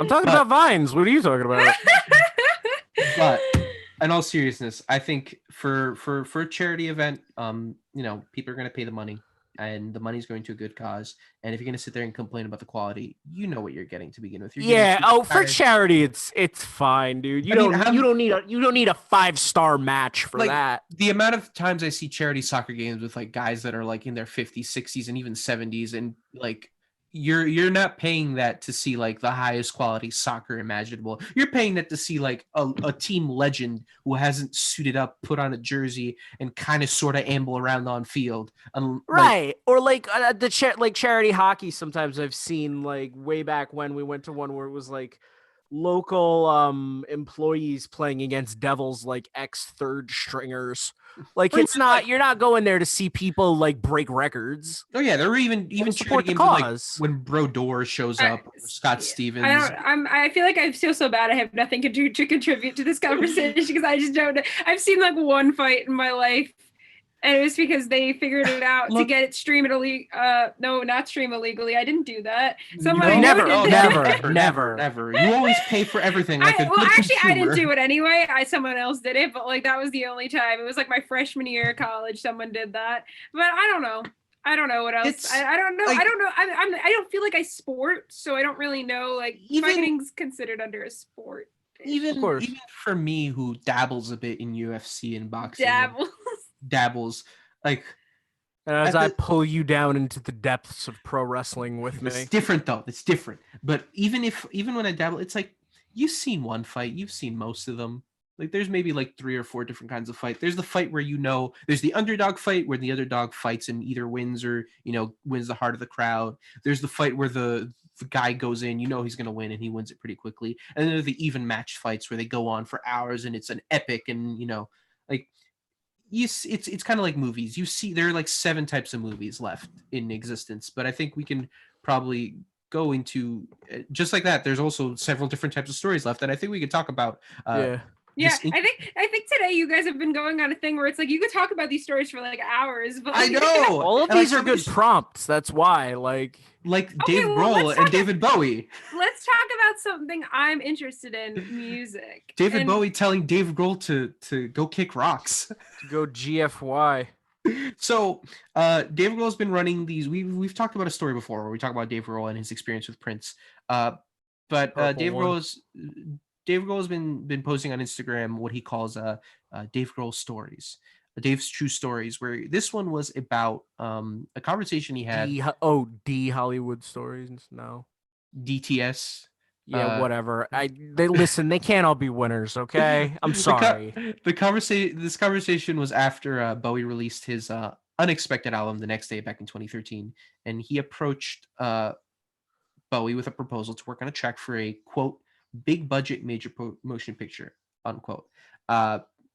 I'm talking
But-
about Vines. What are you talking about?
But in all seriousness, I think for a charity event, people are going to pay the money, and the money's going to a good cause. And if you're going to sit there and complain about the quality, you know what you're getting to begin with. You're getting
Yeah.
two
Oh, for
guys-
charity, it's fine, dude. You
I mean,
don't you don't need a 5-star match for
Like,
that.
The amount of times I see charity soccer games with like guys that are like in their 50s, 60s, and even 70s, and like you're not paying that to see like the highest quality soccer imaginable. You're paying that to see like a team legend who hasn't suited up, put on a jersey, and kind of sort of amble around on field.
Right. Or like charity hockey. Sometimes I've seen like way back when we went to one where it was like local employees playing against Devils like ex third stringers. Like
Or
it's
even,
not
like-
you're not going there to see people like break records.
Oh yeah, there were even
support
charity
the
games with, like
cause.
when Brodeur shows
I-
up, or Scott Stevens.
I feel like I feel so bad. I have nothing to contribute to this conversation because I just don't. I've seen like one fight in my life, and it was because they figured it out to
Look-
get it stream it illegally. No, not stream illegally. I didn't do that.
You
Somebody
don't-
Never,
did
oh,
that.
never.
You always pay for everything like a good
Actually, I didn't
consumer.
do it anyway. Someone else did it, but like that was the only time. It was like my freshman year of college. Someone did that, but I don't know. I don't know what else.
It's,
I don't know.
like-
I don't know. I don't feel like I sport, so I don't really know. Like
Even-
fighting's considered under a sport.
Even
course.
even for me who dabbles a bit in UFC and boxing,
Dabble.
dabbles like
And as
At
I
the-
pull you down into the depths of pro wrestling with me.
It's different though. It's different. But even when I dabble, it's like you've seen one fight, you've seen most of them. Like there's maybe like 3 or 4 different kinds of fight. There's the fight where there's the underdog fight where the underdog fights and either wins or wins the heart of the crowd. There's the fight where the guy goes in, he's gonna win and he wins it pretty quickly. And then there's the even match fights where they go on for hours and it's an epic and like it's kind of like movies. You see there are like 7 types of movies left in existence, but I think we can probably go into just like that. There's also several different types of stories left, and I think we could talk about
Yeah,
this
I think today you guys have been going on a thing where it's like you could talk about these stories for like hours. But
I know
All of
And, like,
these are good prompts. That's why. Like
Dave
well,
Grohl
let's
and
talk-
David Bowie.
Let's talk about something I'm interested in: music.
David
And-
Bowie telling Dave Grohl to go kick rocks.
to go GFY.
So Dave Grohl's been running these. We've talked about a story before where we talk about Dave Grohl and his experience with Prince. But
Purple
Dave
one.
Dave Grohl has been posting on Instagram what he calls Dave Grohl stories, Dave's true stories. Where this one was about a conversation he had.
D Hollywood stories. No.
DTS.
Yeah, whatever. They listen. They can't all be winners. Okay, I'm sorry.
This conversation was after Bowie released his Unexpected album the next day back in 2013, and he approached Bowie with a proposal to work on a track for a quote big budget major motion picture unquote.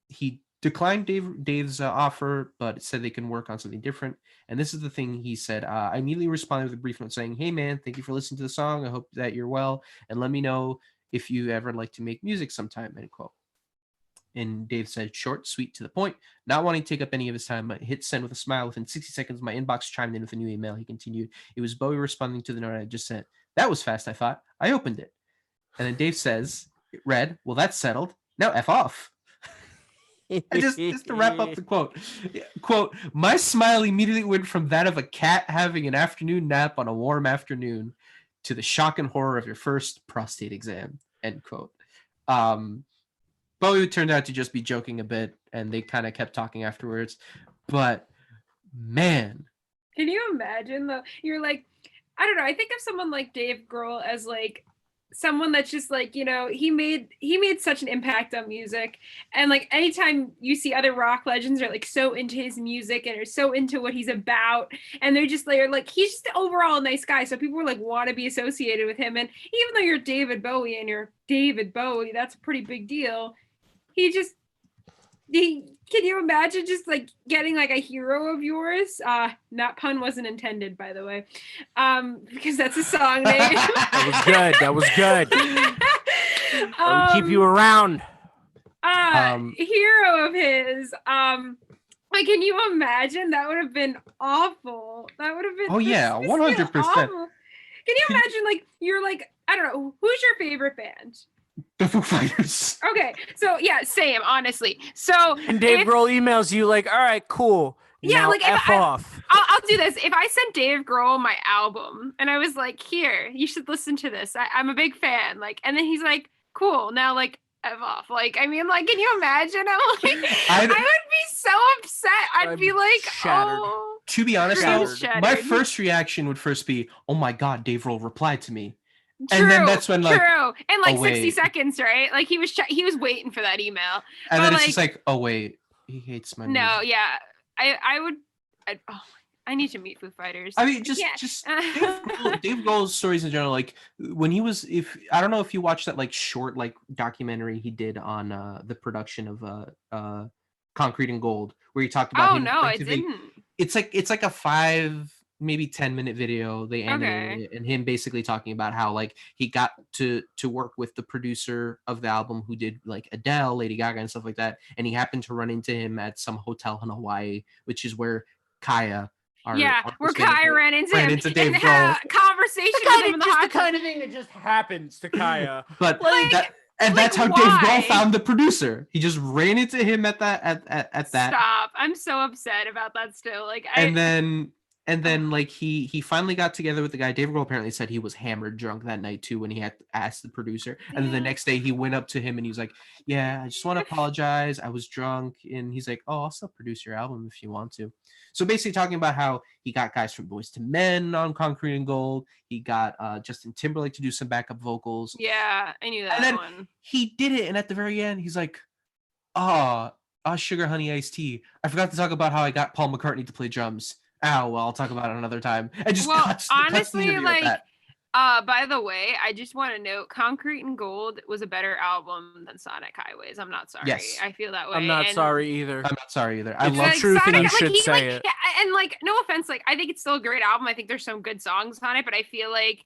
He declined Dave's offer, but said they can work on something different. And this is the thing he said. I immediately responded with a brief note saying, "Hey man, thank you for listening to the song. I hope that you're well, and let me know if you ever like to make music sometime." End quote. And Dave said, short, sweet, to the point, not wanting to take up any of his time. I hit send with a smile. Within 60 seconds, my inbox chimed in with a new email. He continued, "It was Bowie responding to the note I just sent. That was fast, I thought. I opened it." And then Dave says, it read, "Well, that's settled. Now F off." I just to wrap up the quote, "My smile immediately went from that of a cat having an afternoon nap on a warm afternoon to the shock and horror of your first prostate exam." End quote. Bowie turned out to just be joking a bit, and they kind of kept talking afterwards. But man,
Can you imagine though? You're like, I don't know. I think of someone like Dave Grohl as like someone that's just like, he made such an impact on music. And like anytime you see other rock legends are like so into his music and are so into what he's about, and they're just like he's just overall a nice guy. So people like want to be associated with him. And even though you're David Bowie and you're David Bowie, that's a pretty big deal. Can you imagine just like getting like a hero of yours? That pun wasn't intended, by the way, because that's a song name.
That was good. That would keep you around.
Hero of his. Like, can you imagine? That would have been awful. That would have been.
Oh yeah,
this has been
100%.
awful. Can you imagine? Like, you're like, I don't know, who's your favorite band?
the Foo Fighters.
Okay, so yeah, same, honestly. So
And Dave Grohl emails you like, "All right, cool.
Yeah,
Now
like, if
F off."
I'll do this. If I sent Dave Grohl my album and I was like, "Here, you should listen to this. I'm a big fan." Like, and then he's like, "Cool, now like F off." Like, I mean, like, can you imagine? I would be so upset. I'd be like,
shattered.
"Oh."
To be honest,
Dreams
though, my
shattered.
first reaction would first be, "Oh my God, Dave Grohl replied to me."
True,
And then that's when, like,
true, and like
oh,
60
wait.
seconds, right? Like he was waiting for that email.
And
But,
then it's just like, "Oh wait, he hates my music."
No, yeah, I need to meet Foo Fighters.
I mean, just
Yeah.
Dave Grohl's stories in general. Like when he was, I don't know if you watched that like short like documentary he did on the production of Concrete and Gold, where he talked about.
Oh
him
no, I
actively-
didn't.
It's like a 5 maybe 10-minute video they animated it, and him basically talking about how like he got to work with the producer of the album who did like Adele, Lady Gaga, and stuff like that, and he happened to run into him at some hotel in Hawaii, which is where Kaya.
Yeah, where Kaya ran into him
Dave
and had
Grohl.
a conversation with him in the hot tub.
of thing that just happens to Kaya.
But
Like-
that's how
like,
Dave
why?
Grohl found the producer. He just ran into him at that.
Stop! I'm so upset about that still. Like,
And then And then like he finally got together with the guy. Dave Grohl apparently said he was hammered drunk that night too when he had asked the producer. And then the next day he went up to him and he was like, "Yeah, I just want to apologize. I was drunk." And he's like, "Oh, I'll still produce your album if you want to." So basically talking about how he got guys from Boyz II Men on Concrete and Gold. He got Justin Timberlake to do some backup vocals.
Yeah, I knew that
And then
one.
he did it, and at the very end, he's like, Sugar Honey Iced Tea. I forgot to talk about how I got Paul McCartney to play drums. Well, I'll talk about it another time." And just cuts the
honestly,
interview
like,
at that.
by the way, I just want to note Concrete and Gold was a better album than Sonic Highways. I'm not sorry.
Yes.
I feel that way.
I'm not
And,
sorry either.
I'm not sorry either. I
It's
love
like truth and you
Sonic,
should say it.
yeah, and like, no offense, like I think it's still a great album. I think there's some good songs on it, but I feel like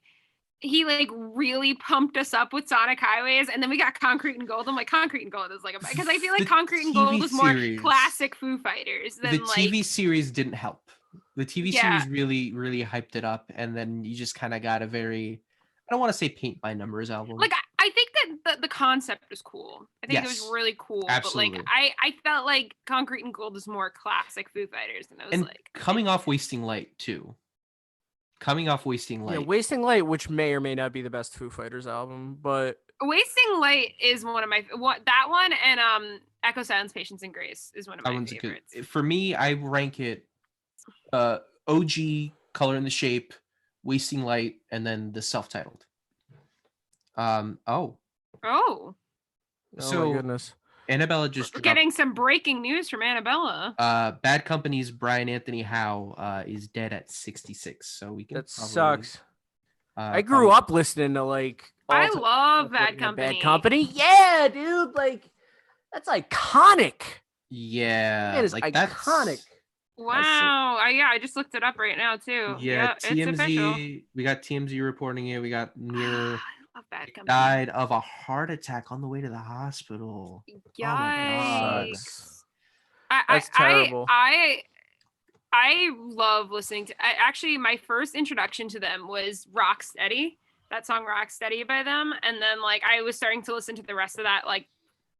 he like really pumped us up with Sonic Highways, and then we got Concrete and Gold. I'm like, Concrete and Gold is like, because I feel like
The
Concrete and
TV
Gold was more
series.
classic Foo Fighters than
the
like
TV series didn't help. The TV
Yeah.
series really hyped it up, and then you just kind of got a very, I don't want to say paint by numbers album.
like I think that the concept was cool. I think it
Yes,
was really cool.
absolutely.
But like I felt like Concrete and Gold was more classic Foo Fighters, and I was
and
like
coming off Wasting Light too. Coming off Wasting Light.
Yeah, Wasting Light, which may or may not be the best Foo Fighters album, but
Wasting Light is one of my that one, and Echo Silence, Patience and Grace is one of
That
my
one's a good.
favorites.
For me, I rank it OG, Color in the Shape, Wasting Light, and then the self-titled. Oh,
Oh,
oh
So-
my goodness.
Annabella just
we're
dropped,
getting some breaking news from Annabella.
Bad Company's Brian Anthony Howe is dead at 66. So we can
That
probably,
sucks.
uh,
I grew
probably-
up listening to like
I
all-time
love
stuff
Bad
like
Company.
Bad Company. Yeah, dude, like that's iconic.
Yeah,
It is
like
iconic.
Wow. I just looked it up right now too.
Yeah,
it's official.
TMZ. We got TMZ reporting it. We got Mirror
I love Bad Company.
died of a heart attack on the way to the hospital.
Yikes.
God.
That's terrible.
I love listening to actually my first introduction to them was Rocksteady, that song Rocksteady by them, and then like I was starting to listen to the rest of that like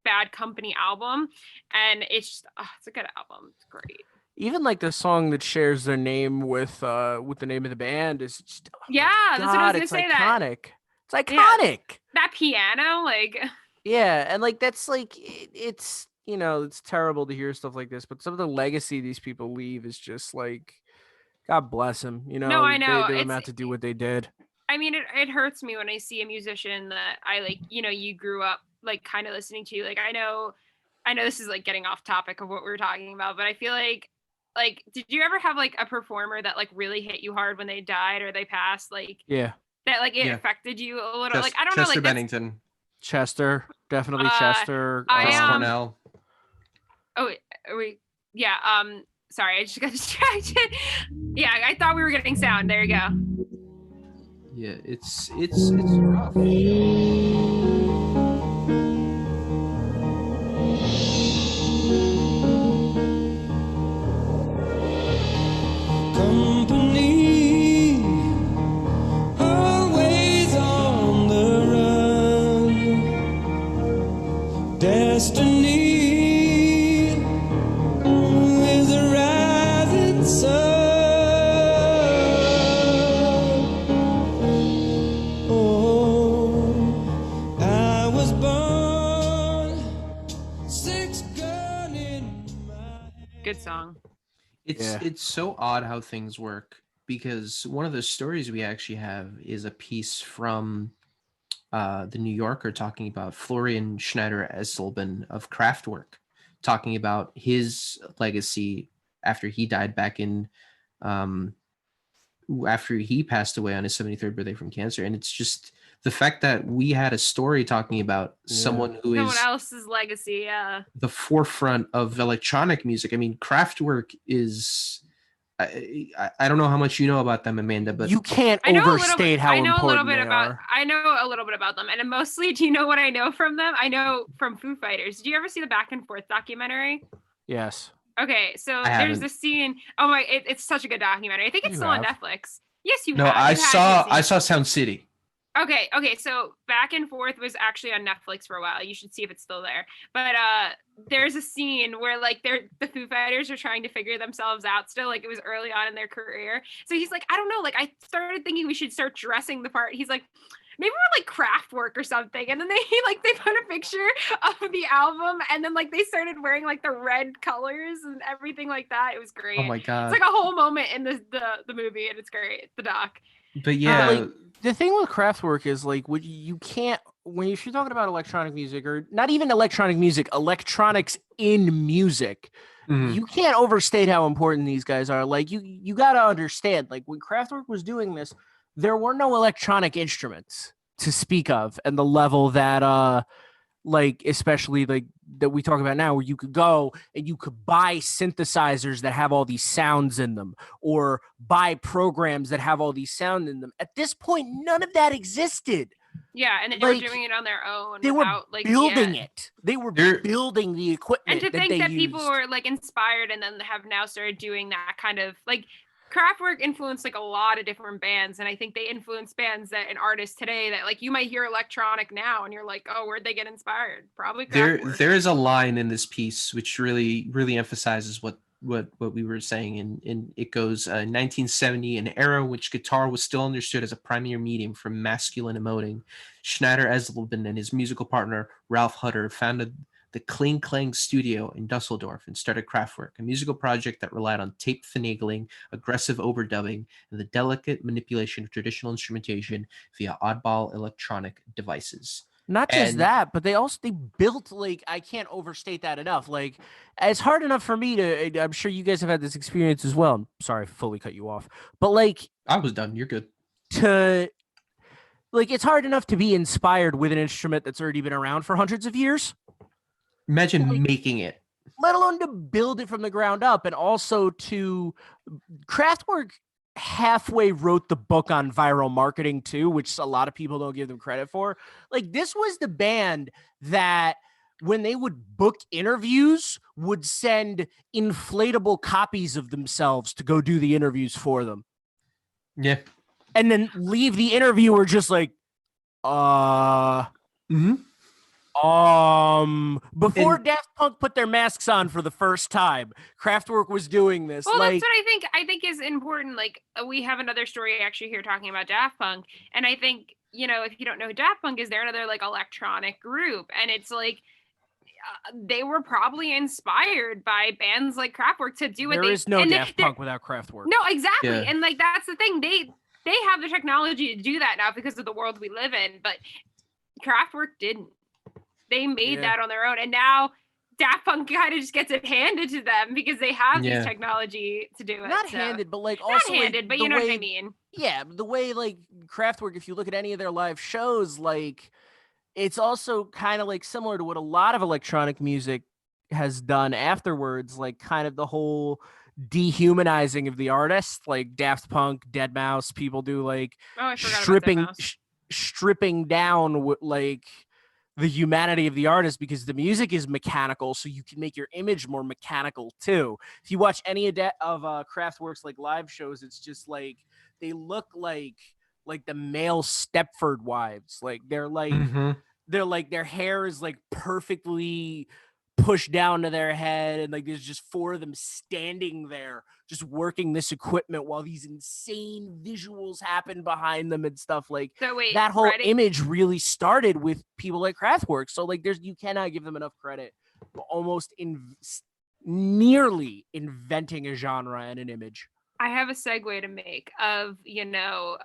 Bad Company album, and it's just it's a good album. It's great.
Even like the song that shares their name with the name of the band is just
Yeah, that's what I was gonna
it's
say.
iconic. It's
Yeah.
iconic.
That piano, like
Yeah, and like that's like it's you know it's terrible to hear stuff like this, but some of the legacy these people leave is just like, God bless them. You know,
No, I know.
They were
It's-
meant to do what they did.
I mean, it hurts me when I see a musician that I like, you grew up like kind of listening to. Like, I know this is like getting off topic of what we were talking about, but I feel like, did you ever have like a performer that like really hit you hard when they died or they passed? Like
Yeah,
that, like it
Yeah.
affected you a little. Like, I don't
Chester
know, like that's,
Bennington,
Chester, definitely
Uh,
Chester.
I,
Chris
um,
Cornell.
oh, wait, are we, yeah. Sorry, I just got distracted. Yeah, I thought we were getting sound. There you go.
Yeah, it's rough.
Company, always on the run. Destiny is a rising sun. Oh, I was born, six gun in my hand.
Good song.
It's so odd how things work, because one of the stories we actually have is a piece from the New Yorker talking about Florian Schneider Esselben of Kraftwerk, talking about his legacy after he died back in after he passed away on his 73rd birthday from cancer. And it's just the fact that we had a story talking about someone who
Someone
is
else's legacy. Yeah.
the forefront of electronic music. I mean, Kraftwerk is I don't know how much you know about them, Amanda, but
you can't
I know
overstate how
I know a little
important
bit
they
about
are.
I know a little bit about them, and mostly, do you know what I know from them? I know from Foo Fighters. Did you ever see the Back and Forth documentary?
Yes.
Okay, so
I
there's
haven't.
this scene. Oh my, it's such a good documentary. I think it's
You
still on
have.
Netflix. Yes, you
no,
have.
I
You have
saw
seen
I
it.
saw Sound City.
Okay. So Back and Forth was actually on Netflix for a while. You should see if it's still there. But there's a scene where like the Foo Fighters are trying to figure themselves out still. Like it was early on in their career. So he's like, I don't know. Like I started thinking we should start dressing the part. He's like, maybe we're like Kraftwerk or something. And then they put a picture of the album, and then like they started wearing like the red colors and everything like that. It was great.
Oh my god!
It's like a whole moment in the movie, and it's great. The doc.
But yeah,
like, the thing with Kraftwerk is like you can't, when you're talking about electronic music, or not even electronic music, electronics in music,
mhm.
you can't overstate how important these guys are. Like you got to understand, like when Kraftwerk was doing this, there were no electronic instruments to speak of, and the level that like especially like that we talk about now, where you could go and you could buy synthesizers that have all these sounds in them, or buy programs that have all these sound in them. At this point, none of that existed.
Yeah, and they
Like,
were doing it on their own.
They
without,
were
like,
building
yeah.
it. They were
They're-
building the equipment.
And to
that
think
they
that
used.
people were like inspired and then have now started doing that kind of like Kraftwerk influenced like a lot of different bands, and I think they influence bands that and artists today that like you might hear electronic now and you're like, oh, where'd they get inspired? Probably Kraftwerk.
there is a line in this piece which really emphasizes what we were saying, and it goes 1970, an era in which guitar was still understood as a primary medium for masculine emoting. Schneider Esleben and his musical partner Ralph Hutter founded the Kling Klang studio in Dusseldorf and started Kraftwerk, a musical project that relied on tape finagling, aggressive overdubbing, and the delicate manipulation of traditional instrumentation via oddball electronic devices.
Not just
And-
that, but they built, like, I can't overstate that enough. Like, it's hard enough for me to, I'm sure you guys have had this experience as well. I'm sorry, I fully cut you off. But like
I was done. You're good.
it's hard enough to be inspired with an instrument that's already been around for hundreds of years,
Imagine
Like-
making it.
let alone to build it from the ground up. And also Kraftwerk halfway wrote the book on viral marketing too, which a lot of people don't give them credit for. Like, this was the band that when they would book interviews would send inflatable copies of themselves to go do the interviews for them,
Yeah.
and then leave the interviewer just like
Mm-hmm.
before Daft Punk put their masks on for the first time, Kraftwerk was doing this.
Well,
like,
that's what I think is important. Like we have another story actually here talking about Daft Punk, and I think, you know, if you don't know who Daft Punk is, they're another like electronic group, and it's like they were probably inspired by bands like Kraftwerk to do what
there
they
is no
and
Daft
they're-
Punk without Kraftwerk.
No, exactly.
Yeah.
And like that's the thing. They have the technology to do that now because of the world we live in, but Kraftwerk didn't. They made
Yeah.
that on their own, and now Daft Punk kind of just gets it handed to them because they have
Yeah.
this technology to do it.
Not
so.
handed, but like
Not
also like,
handed, but
the
you know what
way-
I mean.
Yeah, the way like Kraftwerk, if you look at any of their live shows, like it's also kind of like similar to what a lot of electronic music has done afterwards, like kind of the whole dehumanizing of the artist, like Daft Punk, Deadmau5, people do like
Oh, I forgot
stripping
about Deadmau5.
stripping down like the humanity of the artist, because the music is mechanical, so you can make your image more mechanical too. If you watch any of Kraftwerk's like live shows, it's just like they look like the male Stepford Wives. Like they're like
Mhm.
their hair is like perfectly pushed down to their head, and like there's just four of them standing there just working this equipment while these insane visuals happen behind them and stuff. Like
So wait,
that whole
Reddit-
image really started with people like Kraftwerk. So like you cannot give them enough credit for almost nearly inventing a genre and an image.
I have a segue to make of, you know,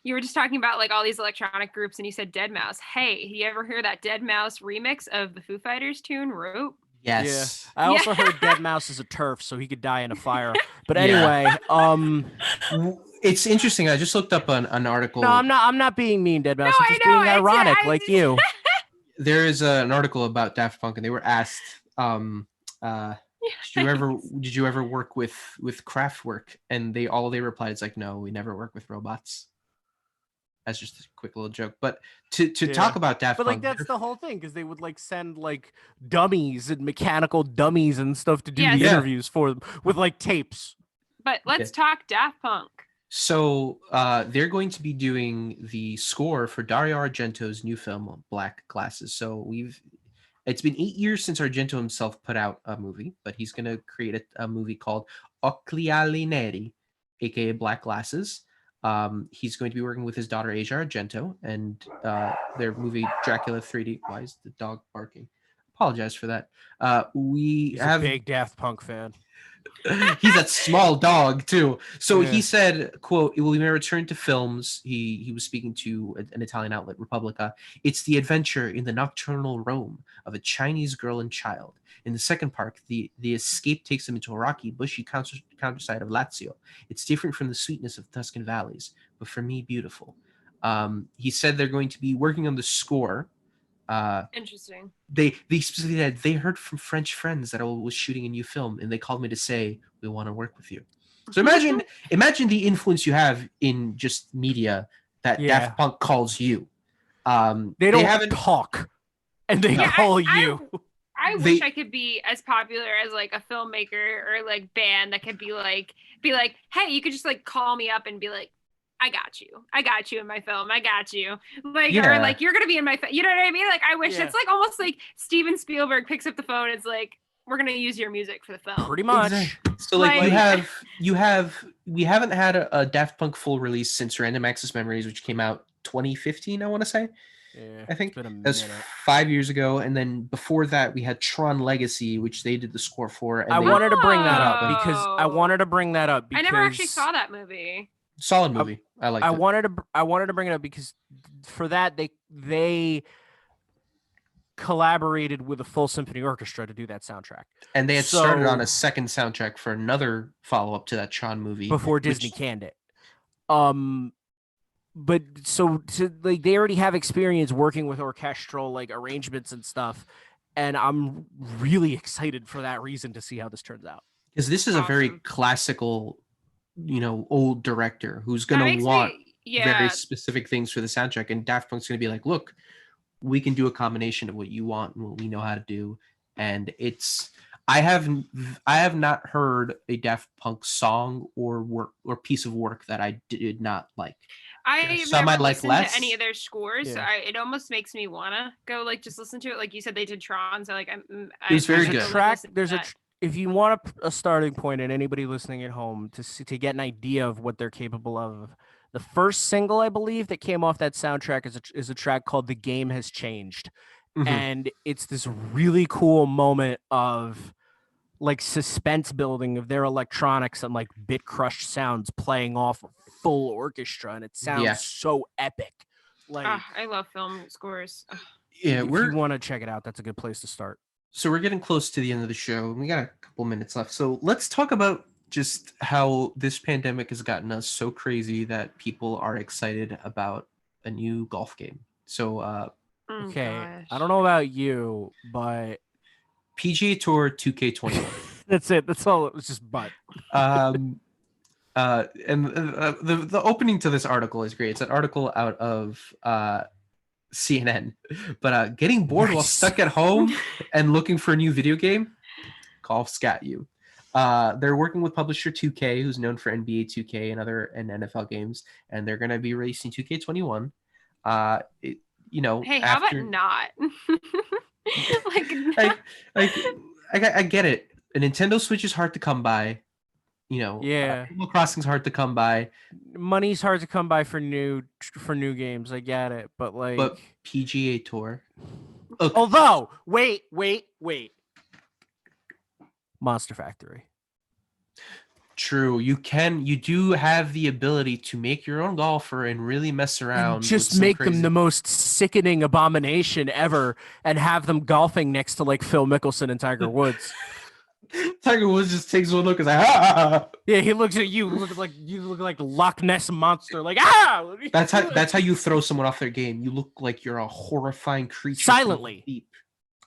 you were just talking about like all these electronic groups and you said Deadmau5. Hey, you ever hear that Deadmau5 remix of the Foo Fighters tune Rope?
Yes.
I also heard Deadmau5 is a turf, so he could die in a fire. But
Yeah.
anyway,
It's interesting. I just looked up an article.
no, I'm not being mean, Deadmau5.
No,
I'm
I
just
know,
being
it's-
ironic,
I
like
just-
you.
There is an article about Daft Punk, and they were asked, did you ever work with Kraftwerk? And they replied, it's like, no, we never work with robots. That's just a quick little joke. But to talk about Daft
But like
Punk,
that's the whole thing, because they would like send like dummies and mechanical dummies and stuff to do
Yes.
the
Yeah.
interviews for them with like tapes.
But let's talk Daft Punk.
So they're going to be doing the score for Dario Argento's new film, Black Glasses. So it's been 8 years since Argento himself put out a movie, but he's going to create a movie called Occhiali Neri, aka Black Glasses. He's going to be working with his daughter Asia Argento, and their movie Dracula 3D. Why is the dog barking? Apologize for that.
He's a big Daft Punk fan.
He's a small dog too. So
Yeah.
he said, quote, "It will be my return to films." He was speaking to an Italian outlet, Repubblica. "It's the adventure in the nocturnal Rome of a Chinese girl and child. In the second part, the escape takes them into a rocky, bushy countryside of Lazio. It's different from the sweetness of Tuscan valleys, but for me, beautiful." He said they're going to be working on the score.
Interesting.
They specifically said they heard from French friends that I was shooting a new film, and they called me to say we want to work with you. So imagine the influence you have in just media that
Yeah.
Daft Punk calls you.
They don't
haven't
talk, and they
Yeah,
call you.
I
They-
wish I could be as popular as like a filmmaker or like band that could be like, hey, you could just like call me up and be like, I got you in my film. I got you. Like,
Yeah.
or like, you're going to be in my film. You know what I mean? Like, I wish
Yeah.
it's like almost like Steven Spielberg picks up the phone. And it's like, we're going to use your music for the film.
Pretty much.
Exactly. So like
Like-
we haven't had a Daft Punk full release since Random Access Memories, which came out 2015, I want to say.
Yeah,
I think
it's been a
that's
minute.
5 years ago, and then before that we had Tron Legacy, which they did the score for. And
I
they-
wanted to bring that up because
I never actually saw that movie.
solid movie. I liked
I
it.
wanted to bring it up because for that they collaborated with a full symphony orchestra to do that soundtrack
And they had started on
So-
a second soundtrack for another follow-up to that Tron movie
before
which-
Disney canned it. But so like they already have experience working with orchestral like arrangements and stuff, and I'm really excited for that reason to see how this turns out.
because this is a very
Awesome.
classical, old director who's
That
going
makes
to want
me, yeah.
very specific things for the soundtrack, and Daft Punk's going to be like, look, we can do a combination of what you want and what we know how to do. And I have not heard a Daft Punk song or piece of work that I did not like.
I've
Some
never
I'd like
listened
less.
to any of their scores.
Yeah.
It almost makes me wanna go like just listen to it. Like you said, they did Tron, so like
It was very
I
good.
should
Track
listen to
there's
that.
if you want a starting point, and anybody listening at home to get an idea of what they're capable of, the first single I believe that came off that soundtrack is a track called "The Game Has Changed,"
Mhm.
and it's this really cool moment of like suspense building of their electronics and like bit crushed sounds playing off a full orchestra, and it sounds
Yeah.
so epic. Like
I love film scores. Ugh.
Yeah,
if
we're
you want to check it out, that's a good place to start.
So we're getting close to the end of the show, and we got a couple minutes left. So let's talk about just how this pandemic has gotten us so crazy that people are excited about a new golf game. So
Oh,
Okay,
gosh.
I don't know about you, but
PGA Tour 2K21.
that's it. That's all. It was just but.
And the opening to this article is great. It's an article out of CNN, but getting bored while
Nice.
stuck at home and looking for a new video game, golf's got you. They're working with publisher 2K, who's known for NBA 2K and other NFL games, and they're going to be releasing 2K21.
Hey, how
after,
about not?
I get it. A Nintendo Switch is hard to come by.
Yeah.
Animal Crossing's hard to come by,
Money's hard to come by for new games. I get it, but like,
but PGA Tour. Look,
although, wait, Monster Factory.
true. You do have the ability to make your own golfer and really mess around.
And
with
just
some
make
crazy-
them the most sickening abomination ever, and have them golfing next to like Phil Mickelson and Tiger Woods.
Tiger Woods just takes one look and is like, ah!
Yeah, he looks at you, look like Loch Ness monster, like ah.
That's how you throw someone off their game. You look like you're a horrifying creature. from
Silently.
deep.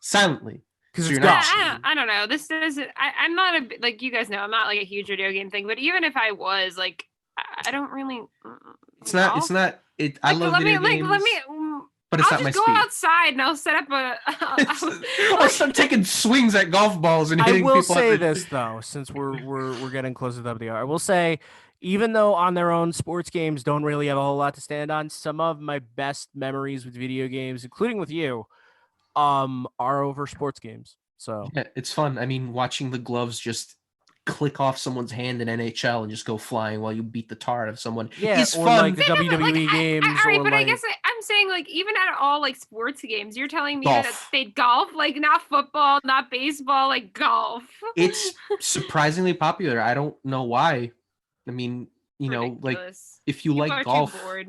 Silently.
because
so
it's
you're not-
golf.
I don't know. This doesn't. I'm not like you guys know. I'm not like a huge video game thing. But even if I was, like, I don't really.
It's not. It's not. It. I love
let
video
me
games,
let me.
but it's
I'll
not my
just go
speed.
outside and I'll set up a.
I'll start taking swings at golf balls and
I
hitting
will
people.
say
at the-
this though, since we're getting close to WDR, I will say, even though on their own sports games don't really have a whole lot to stand on, some of my best memories with video games, including with you, are over sports games. So
Yeah, it's fun. I mean, watching the gloves just click off someone's hand in NHL and just go flying while you beat the tar out of someone
yeah,
is
or
fun.
like the WWE games.
all right,
or
but
like,
I guess I'm saying like even at all like sports games, you're telling me
Golf.
that they golf, like not football, not baseball, like golf.
It's surprisingly popular. I don't know why. I mean, you know, like
Ridiculous.
if you
People are
like
too
golf,
bored.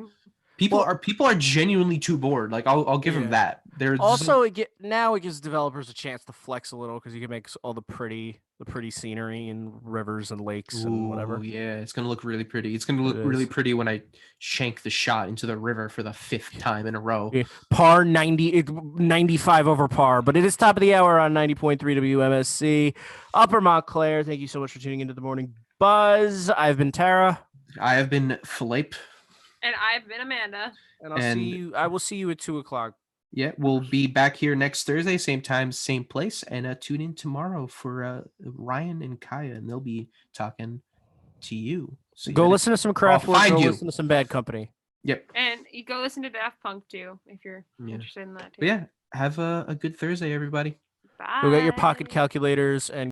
people
Well-
are genuinely too bored. Like I'll give
Yeah.
them that. There's
also now it gives developers a chance to flex a little because you can make all the pretty scenery and rivers and lakes and whatever.
Ooh, yeah, it's gonna look really pretty. It's gonna look
It
really
is.
pretty when I shank the shot into the river for the 5th time in a row.
Yeah, Par 95 over par, but it is top of the hour on 90.3 WMSC. Upper Montclair, thank you so much for tuning into the Morning Buzz. I've been Tara,
I have been Philippe.
And I've been Amanda.
and I will see you at 2:00.
Yeah, we'll be back here next Thursday, same time, same place, and tune in tomorrow for Ryan and Kaya, and they'll be talking to you. So you
Go
gotta-
listen to some Kraftwerk.
find
Go
you.
listen to some Bad Company.
Yep.
And you go listen to Daft Punk too if you're
Yeah.
interested in that too.
But yeah, have a good Thursday, everybody.
Bye.
Go get your pocket calculators and